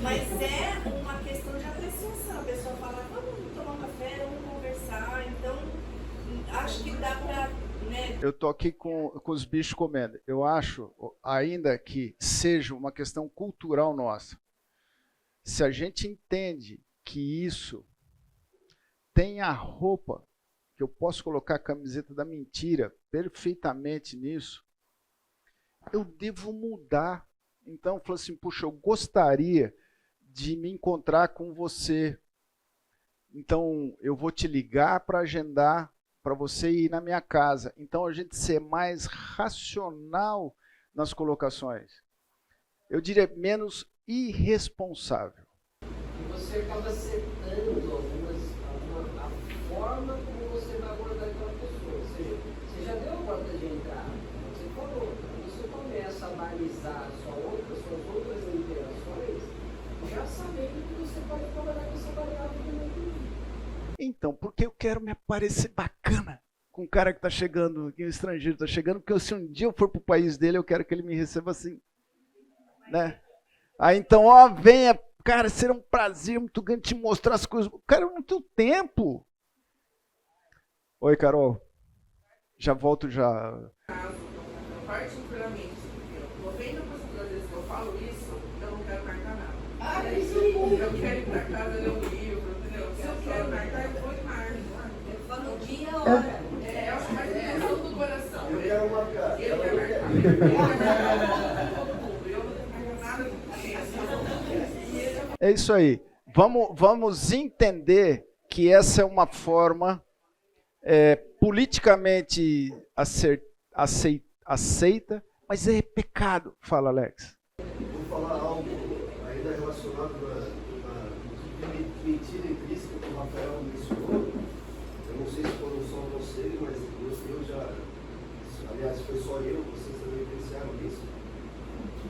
Mas é uma questão de apreciação. A pessoa fala, vamos tomar um café, vamos conversar. Então, acho que dá para... Né?
Eu estou aqui com os bichos comendo. Eu acho, ainda que seja uma questão cultural nossa, se a gente entende que isso tem a roupa, que eu posso colocar a camiseta da mentira perfeitamente nisso, eu devo mudar. Então, eu falo assim, puxa, eu gostaria de me encontrar com você. Então, eu vou te ligar para agendar para você ir na minha casa. Então, a gente ser mais racional nas colocações. Eu diria menos irresponsável.
E você acaba acertando a forma como você vai abordar aquela pessoa. Ou seja, você já deu a porta de entrada. Você falou. Você começa a balizar suas outras interações, já sabendo que você pode trabalhar com essa variável do mundo.
Então, porque eu quero me aparecer bacana com o cara que está chegando, que o estrangeiro está chegando, porque se um dia eu for para o país dele, eu quero que ele me receba assim. Né? Aí então, ó, venha, cara, será um prazer muito grande te mostrar as coisas. Cara, eu não tenho tempo. Oi, Carol. Já volto já.
Particularmente, 90% das vezes que eu falo isso, eu não quero marcar nada. Eu quero ir pra casa ler um livro, entendeu? Se eu quero marcar, eu vou e marco.
Eu falo dia e hora.
Eu acho mais intenção do coração.
Eu quero marcar.
Ele quer marcar. Ele quer marcar todo mundo. Eu não quero marcar nada com criança.
É isso aí. Vamos entender que essa é uma forma politicamente aceita, mas é pecado. Fala, Alex.
Vou falar algo ainda relacionado à mentira implícita que o Rafael mencionou. Eu não sei se foram só vocês, mas eu já, aliás, foi só eu, vocês também pensaram nisso.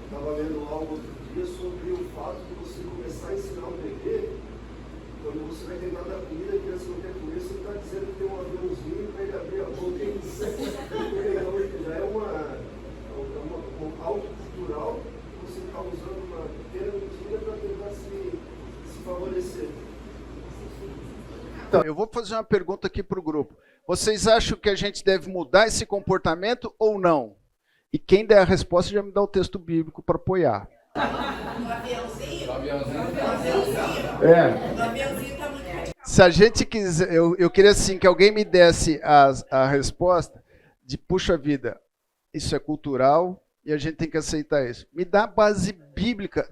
Estava lendo algo outro dia sobre o fato de você começar a ensinar um bebê, quando você vai ter nada da comida, a criança não quer comer, você está dizendo que tem um aviãozinho para ele abrir a boca e então já é algo cultural, você está usando uma pequena mentira para tentar se favorecer.
Então, eu vou fazer uma pergunta aqui para o grupo. Vocês acham que a gente deve mudar esse comportamento ou não? E quem der a resposta já me dá o texto bíblico para apoiar.
No aviãozinho?
O aviãozinho.
No aviãozinho tá muito bem.
Se a gente quiser, eu queria assim que alguém me desse a resposta de puxa vida, isso é cultural e a gente tem que aceitar isso. Me dá a base bíblica,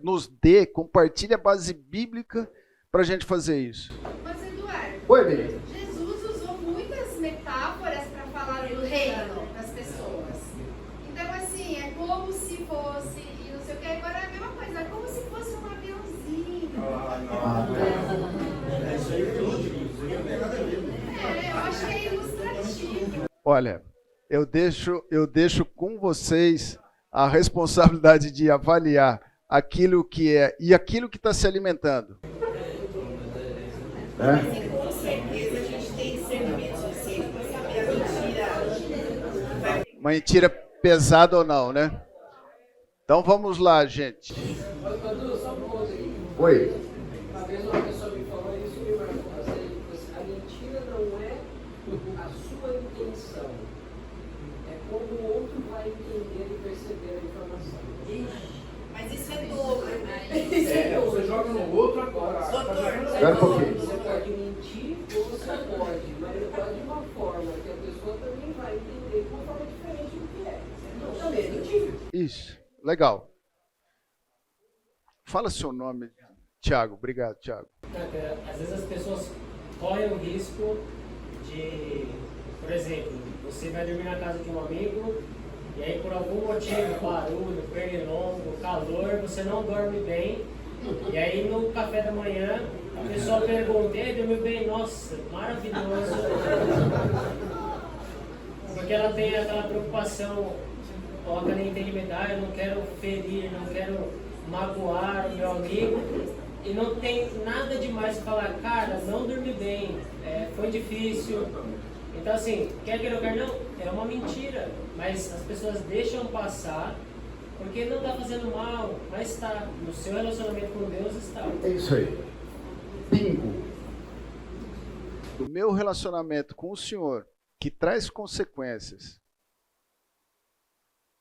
compartilha a base bíblica para a gente fazer isso.
Mas, Eduardo,
Oi, Bem.
Jesus usou muitas metáforas para falar do reino das pessoas. Então, assim, é como se fosse, e não sei o que, agora é a mesma coisa, é como se fosse um aviãozinho. Eu acho que é ilustrativo.
Olha, eu deixo com vocês a responsabilidade de avaliar aquilo que é e aquilo que está se alimentando.
Com certeza a gente tem que ser suficiente para saber a mentira.
Uma mentira pesada ou não, né? Então vamos lá, gente.
Edu, só um ponto aí.
Oi.
Uma vez uma pessoa me falou isso, me marcou bastante. A mentira não é a sua intenção. É como o outro vai entender e perceber a informação.
Mas isso é novo, né?
Você joga no outro agora.
Espera um pouquinho.
Você pode mentir ou você pode, mas pode de uma forma que a pessoa também vai entender de uma forma diferente do que é. Então, também é mentira.
Isso, legal. Fala seu nome, Tiago. Obrigado, Tiago.
Às vezes as pessoas correm o risco de, por exemplo, você vai dormir na casa de um amigo e aí por algum motivo, barulho, pernilongo, calor, você não dorme bem. E aí no café da manhã a pessoa pergunta, e aí, dormiu bem? Nossa, maravilhoso. Porque ela tem aquela preocupação, ou aquele entendimento, eu não quero ferir, não quero magoar o meu amigo. E não tem nada demais para falar, cara, não dormi bem, foi difícil. Então assim, quer ou não, é uma mentira. Mas as pessoas deixam passar porque não está fazendo mal, mas está. No seu relacionamento com Deus está.
É isso aí. Bingo. O meu relacionamento com o Senhor, que traz consequências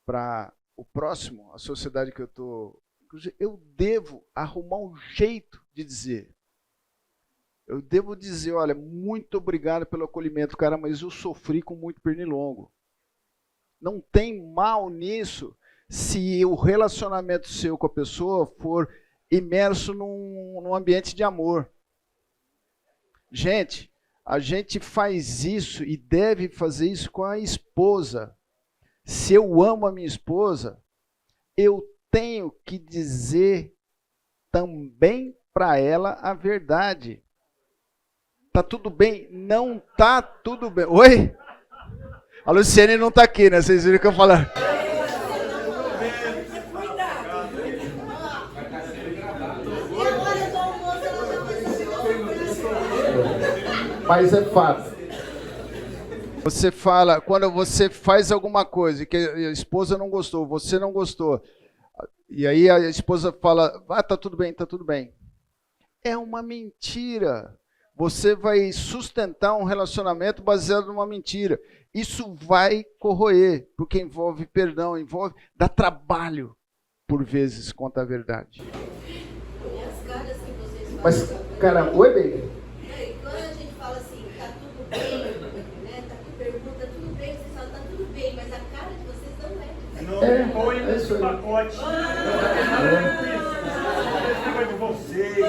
para o próximo, a sociedade que eu estou... Eu devo arrumar um jeito de dizer. Eu devo dizer, olha, muito obrigado pelo acolhimento, cara, mas eu sofri com muito pernilongo. Não tem mal nisso se o relacionamento seu com a pessoa for imerso num ambiente de amor. Gente, a gente faz isso e deve fazer isso com a esposa. Se eu amo a minha esposa, eu tenho que dizer também para ela a verdade. Tá tudo bem? Não tá tudo bem. Oi? A Luciane não tá aqui, né? Vocês viram que eu falei. Mas é fato. Você fala, quando você faz alguma coisa que a esposa não gostou, você não gostou, e aí a esposa fala, tá tudo bem, tá tudo bem. É uma mentira. Você vai sustentar um relacionamento baseado numa mentira. Isso vai corroer, porque envolve perdão, dá trabalho, por vezes, contra a verdade.
E as caras que vocês fazem.
Mas, cara, oi, baby.
E quando a gente fala assim, tá tudo bem, né? Pergunta tudo bem, vocês falam, tá tudo bem, mas a cara de vocês não é.
Não põe nesse pacote. Não de vocês.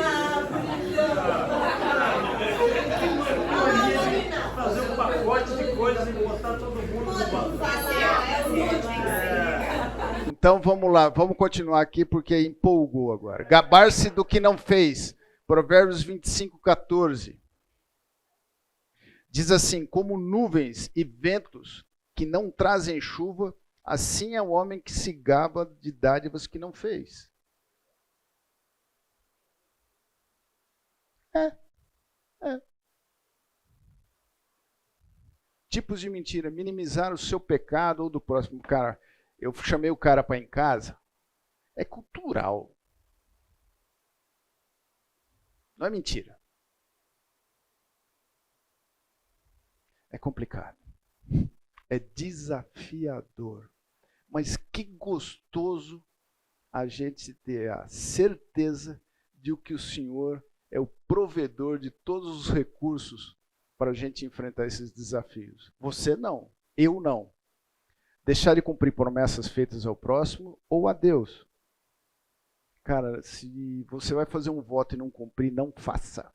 Fazer um pacote de coisas e botar todo mundo no pacote.
Então vamos lá, vamos continuar aqui porque empolgou agora. Gabar-se do que não fez. Provérbios 25:14. Diz assim: como nuvens e ventos que não trazem chuva, assim é o homem que se gaba de dádivas que não fez. Tipos de mentira: minimizar o seu pecado ou do próximo. Cara, eu chamei o cara para ir em casa. É cultural. Não é mentira. É complicado. É desafiador. Mas que gostoso a gente ter a certeza de que o Senhor é o provedor de todos os recursos para a gente enfrentar esses desafios. Você não, eu não. Deixar de cumprir promessas feitas ao próximo ou a Deus. Cara, se você vai fazer um voto e não cumprir, não faça.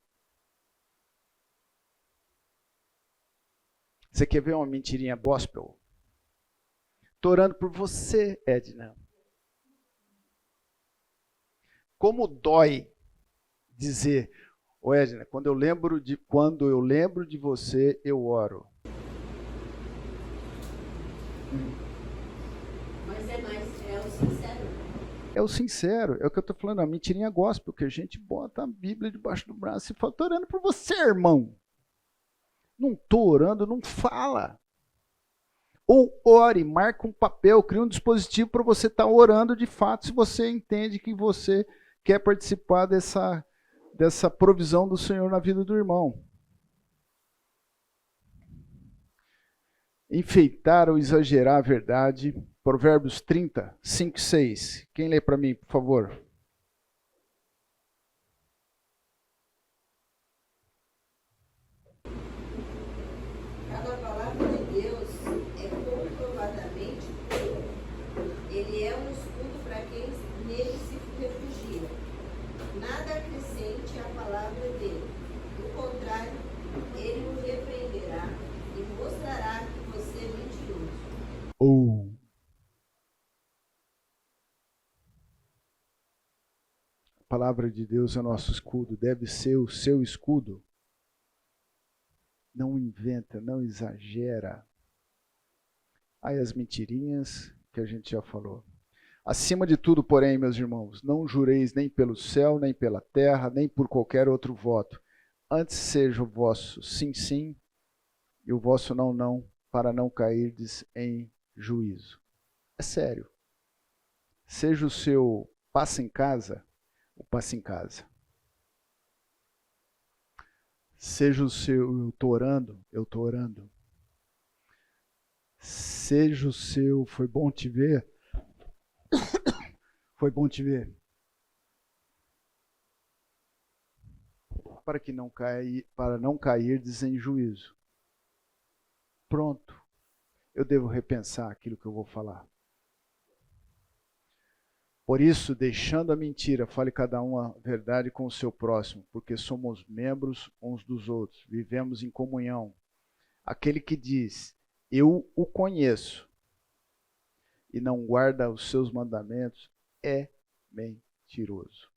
Você quer ver uma mentirinha gospel? Estou orando por você, Edna. Como dói dizer, ô Edna, quando eu lembro de você, eu oro.
Mas é o sincero.
É o sincero, é o que eu estou falando, a mentirinha gospel, que a gente bota a Bíblia debaixo do braço e fala, estou orando por você, irmão. Não estou orando, não fala. Ou ore, marca um papel, cria um dispositivo para você estar orando de fato, se você entende que você quer participar dessa provisão do Senhor na vida do irmão. Enfeitar ou exagerar a verdade. Provérbios 30, 5 e 6. Quem lê para mim, por favor?
Cada palavra de Deus é comprovadamente boa. Ele é um escudo para quem nele se refugia. Nada acrescente à palavra dele. Do contrário, ele o repreenderá e mostrará que você é mentiroso.
A palavra de Deus é nosso escudo, deve ser o seu escudo. Não inventa, não exagera. Aí as mentirinhas que a gente já falou. Acima de tudo, porém, meus irmãos, não jureis nem pelo céu, nem pela terra, nem por qualquer outro voto. Antes seja o vosso sim, sim, e o vosso não, não, para não cairdes em juízo. É sério. Seja o seu passo em casa, o passo em casa. Seja o seu eu estou orando. Seja o seu foi bom te ver. Foi bom te ver. para não cairdes em juízo. Pronto. Eu devo repensar aquilo que eu vou falar. Por isso, deixando a mentira, fale cada um a verdade com o seu próximo, porque somos membros uns dos outros, vivemos em comunhão. Aquele que diz, eu o conheço, e não guarda os seus mandamentos, é mentiroso.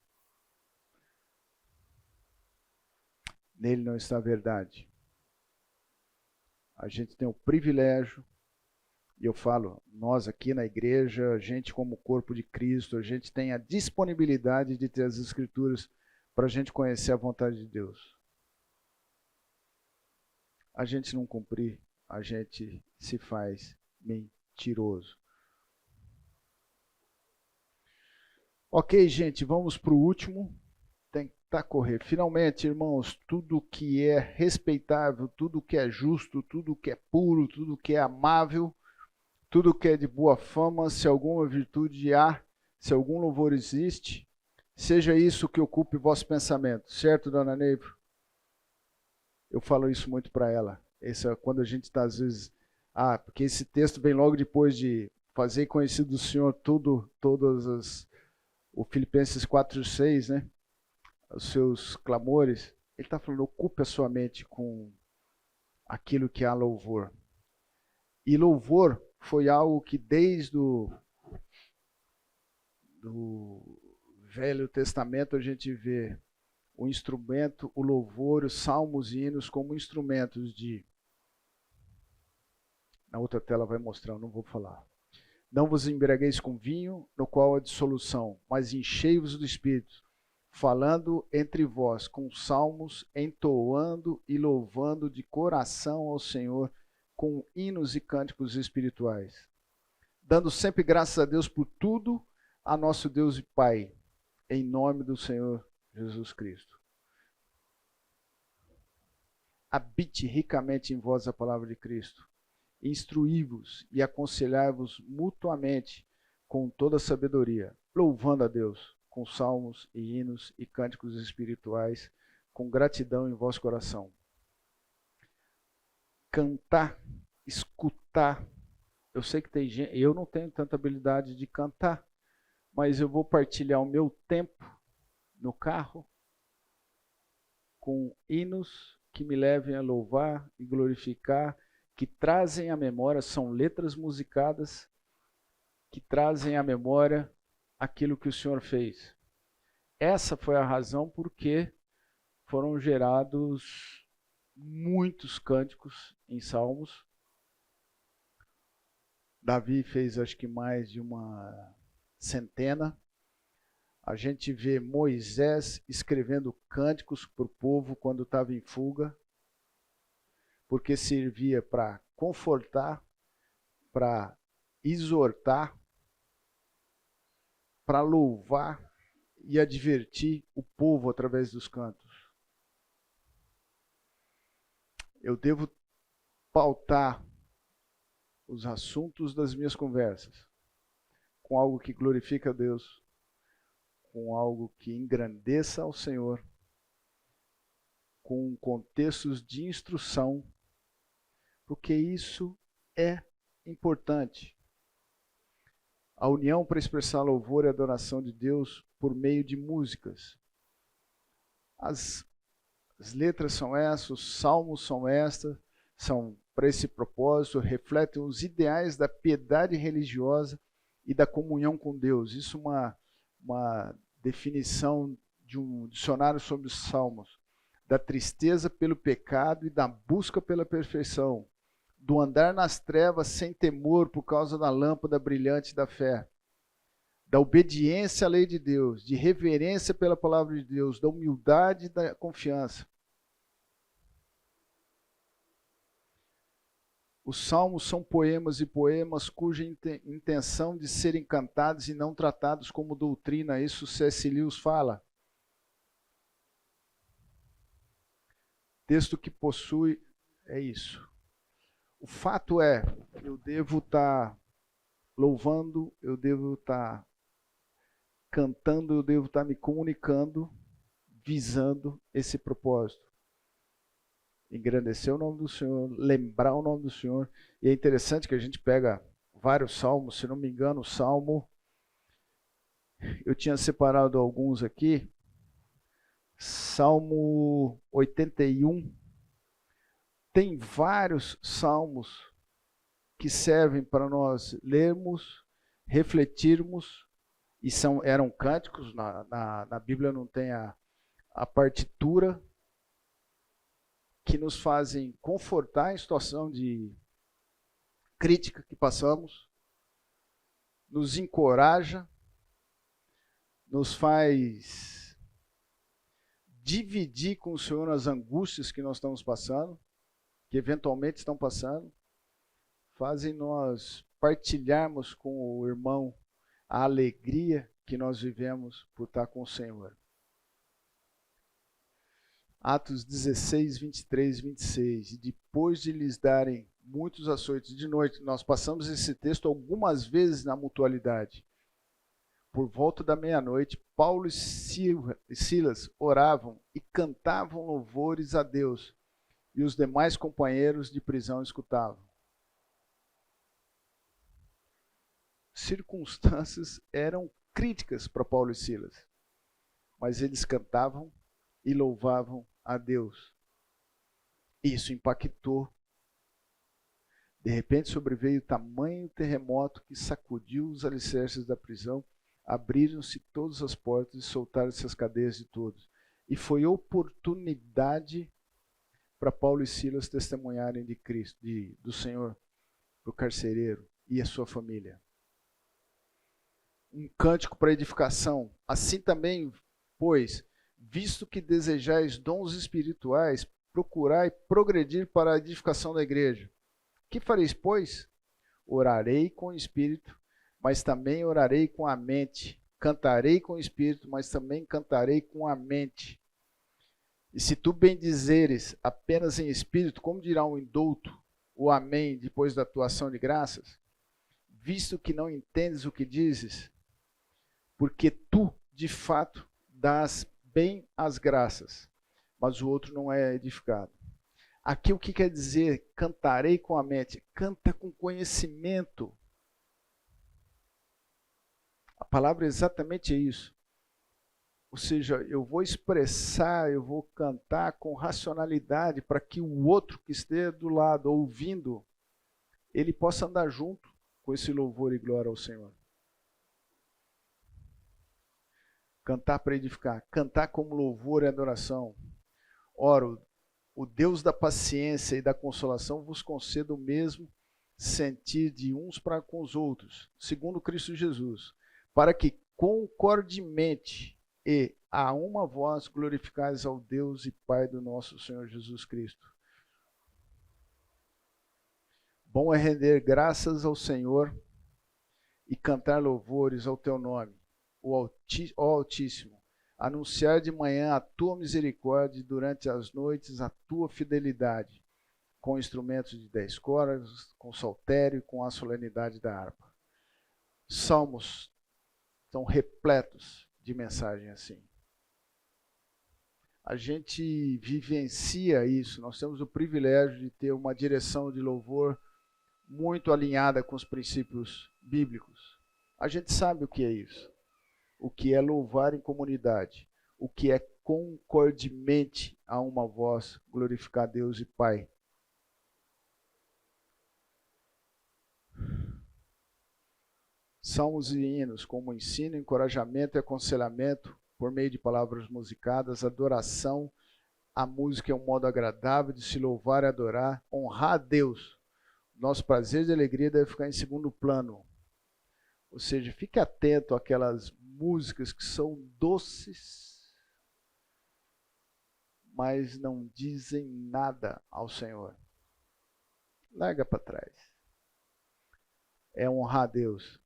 Nele não está a verdade. A gente tem o privilégio, e eu falo, nós aqui na igreja, a gente como corpo de Cristo, a gente tem a disponibilidade de ter as Escrituras para a gente conhecer a vontade de Deus. A gente não cumprir, a gente se faz mentiroso. Ok, gente, vamos para o último. Tentar correr. Finalmente, irmãos, tudo que é respeitável, tudo que é justo, tudo que é puro, tudo que é amável, tudo que é de boa fama, se alguma virtude há, se algum louvor existe, seja isso que ocupe vosso pensamento. Certo, dona Neiva? Eu falo isso muito para ela. Quando a gente está, às vezes... porque esse texto vem logo depois de fazer conhecido do Senhor o Filipenses 4:6, né? Os seus clamores. Ele está falando, ocupe a sua mente com aquilo que há louvor. E louvor foi algo que desde do Velho Testamento a gente vê o instrumento, o louvor, os salmos e hinos como instrumentos de... Na outra tela vai mostrar, eu não vou falar. Não vos embriagueis com vinho, no qual há dissolução, mas enchei-vos do Espírito, falando entre vós com salmos, entoando e louvando de coração ao Senhor, com hinos e cânticos espirituais, dando sempre graças a Deus por tudo, a nosso Deus e Pai, em nome do Senhor Jesus Cristo. Habite ricamente em vós a palavra de Cristo. Instruí-vos e aconselhai-vos mutuamente com toda sabedoria, louvando a Deus com salmos e hinos e cânticos espirituais, com gratidão em vosso coração. Cantar, escutar. Eu sei que tem gente, eu não tenho tanta habilidade de cantar, mas eu vou partilhar o meu tempo no carro com hinos que me levem a louvar e glorificar, que trazem à memória, são letras musicadas, que trazem à memória aquilo que o Senhor fez. Essa foi a razão por que foram gerados muitos cânticos em salmos. Davi fez acho que mais de uma centena. A gente vê Moisés escrevendo cânticos para o povo quando estava em fuga, porque servia para confortar, para exortar, para louvar e advertir o povo através dos cantos. Eu devo pautar os assuntos das minhas conversas com algo que glorifica a Deus, com algo que engrandeça ao Senhor, com contextos de instrução, porque isso é importante. A união para expressar louvor e adoração de Deus por meio de músicas. As letras são essas, os salmos são estas, são para esse propósito, refletem os ideais da piedade religiosa e da comunhão com Deus. Isso é uma definição de um dicionário sobre os salmos. Da tristeza pelo pecado e da busca pela perfeição, do andar nas trevas sem temor por causa da lâmpada brilhante da fé, da obediência à lei de Deus, de reverência pela palavra de Deus, da humildade e da confiança. Os salmos são poemas e poemas cuja intenção de serem cantados e não tratados como doutrina, isso C.S. Lewis fala. Texto que possui, é isso. O fato é, eu devo estar louvando, eu devo estar cantando, eu devo estar me comunicando visando esse propósito. Engrandecer o nome do Senhor, lembrar o nome do Senhor. E é interessante que a gente pega vários salmos, se não me engano, o salmo, eu tinha separado alguns aqui, Salmo 81, tem vários salmos que servem para nós lermos, refletirmos, e eram cânticos, na Bíblia não tem a partitura, que nos fazem confortar em situação de crítica que passamos, nos encoraja, nos faz dividir com o Senhor as angústias que nós estamos passando, que eventualmente estão passando, fazem nós partilharmos com o irmão a alegria que nós vivemos por estar com o Senhor. Atos 16, 23 e 26. E depois de lhes darem muitos açoites de noite, nós passamos esse texto algumas vezes na mutualidade. Por volta da meia-noite, Paulo e Silas oravam e cantavam louvores a Deus, e os demais companheiros de prisão escutavam. Circunstâncias eram críticas para Paulo e Silas, mas eles cantavam e louvavam a Deus. Isso impactou. De repente sobreveio tamanho terremoto que sacudiu os alicerces da prisão, abriram-se todas as portas e soltaram-se as cadeias de todos. E foi oportunidade para Paulo e Silas testemunharem de Cristo, do Senhor, para o carcereiro e a sua família. Um cântico para edificação. Assim também, pois, visto que desejais dons espirituais, procurai progredir para a edificação da igreja. Que fareis, pois? Orarei com o espírito, mas também orarei com a mente. Cantarei com o espírito, mas também cantarei com a mente. E se tu bendizeres apenas em espírito, como dirá um indulto, o amém, depois da tua ação de graças? Visto que não entendes o que dizes, porque tu, de fato, dás bem as graças, mas o outro não é edificado. Aqui o que quer dizer cantarei com a mente? Canta com conhecimento. A palavra é exatamente isso. Ou seja, eu vou expressar, eu vou cantar com racionalidade para que o outro que esteja do lado, ouvindo, ele possa andar junto com esse louvor e glória ao Senhor. Cantar para edificar, cantar como louvor e adoração. Ora, o Deus da paciência e da consolação vos conceda o mesmo sentir de uns para com os outros, segundo Cristo Jesus, para que concordemente e a uma voz glorificais ao Deus e Pai do nosso Senhor Jesus Cristo. Bom é render graças ao Senhor e cantar louvores ao teu nome, ó Altíssimo, anunciar de manhã a tua misericórdia e durante as noites a tua fidelidade, com instrumentos de 10 cordas, com saltério e com a solenidade da harpa. Salmos estão repletos de mensagem assim. A gente vivencia isso, nós temos o privilégio de ter uma direção de louvor muito alinhada com os princípios bíblicos. A gente sabe o que é isso. O que é louvar em comunidade, o que é concordemente a uma voz glorificar Deus e Pai. Salmos e hinos como ensino, encorajamento e aconselhamento por meio de palavras musicadas, adoração. A música é um modo agradável de se louvar e adorar, honrar a Deus. Nosso prazer e alegria deve ficar em segundo plano. Ou seja, fique atento àquelas músicas que são doces, mas não dizem nada ao Senhor. Larga para trás. É honrar a Deus.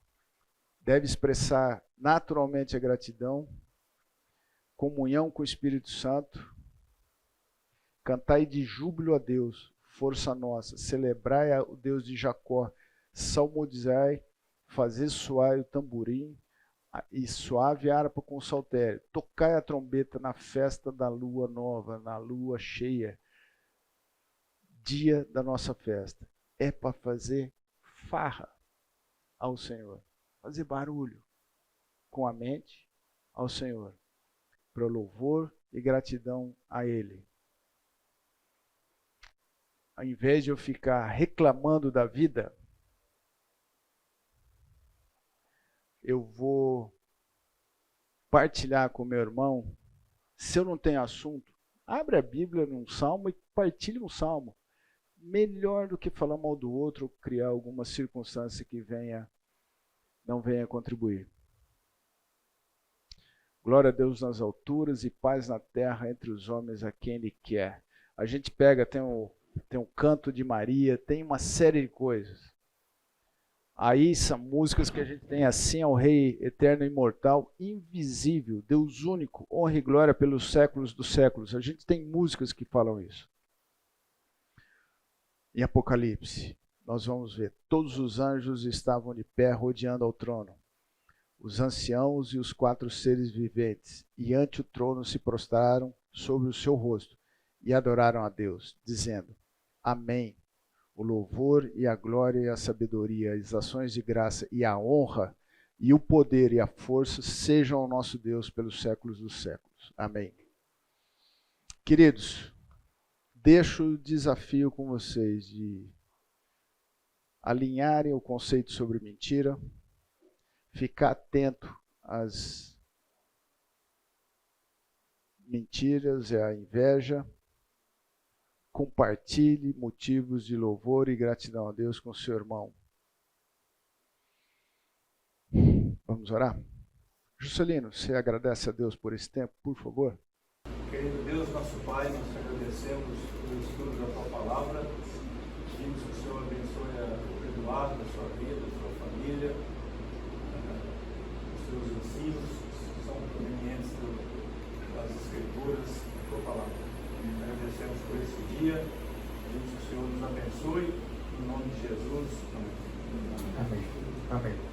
Deve expressar naturalmente a gratidão, comunhão com o Espírito Santo, cantai de júbilo a Deus, força nossa, celebrai o Deus de Jacó, salmodizai, fazer soar o tamborim, e suave harpa com saltério. Tocai a trombeta na festa da lua nova, na lua cheia, dia da nossa festa. É para fazer farra ao Senhor, fazer barulho com a mente ao Senhor, para louvor e gratidão a Ele. Ao invés de eu ficar reclamando da vida, eu vou partilhar com meu irmão. Se eu não tenho assunto, abre a Bíblia num salmo e partilhe um salmo. Melhor do que falar mal do outro ou criar alguma circunstância que não venha contribuir. Glória a Deus nas alturas e paz na terra entre os homens a quem Ele quer. A gente pega, tem um canto de Maria, tem uma série de coisas. Aí são músicas que a gente tem assim ao Rei eterno e imortal, invisível, Deus único, honra e glória pelos séculos dos séculos. A gente tem músicas que falam isso. Em Apocalipse, nós vamos ver, todos os anjos estavam de pé rodeando ao trono, os anciãos e os 4 seres viventes, e ante o trono se prostraram sobre o seu rosto e adoraram a Deus, dizendo: Amém. O louvor e a glória e a sabedoria, as ações de graça e a honra e o poder e a força sejam ao nosso Deus pelos séculos dos séculos. Amém. Queridos, deixo o desafio com vocês de alinharem o conceito sobre mentira, ficar atento às mentiras e à inveja. Compartilhe motivos de louvor e gratidão a Deus com seu irmão. Vamos orar? Juscelino, você agradece a Deus por esse tempo, por favor?
Querido Deus, nosso Pai, nós te agradecemos pelo estudo da Tua Palavra. Pedimos que o Senhor abençoe o Eduardo, a sua vida, a sua família, os seus ensinos, que são provenientes das Escrituras, da Tua Palavra. Agradecemos por esse dia, pedimos que o Senhor nos abençoe, em nome de Jesus. Amém.
Amém. Amém.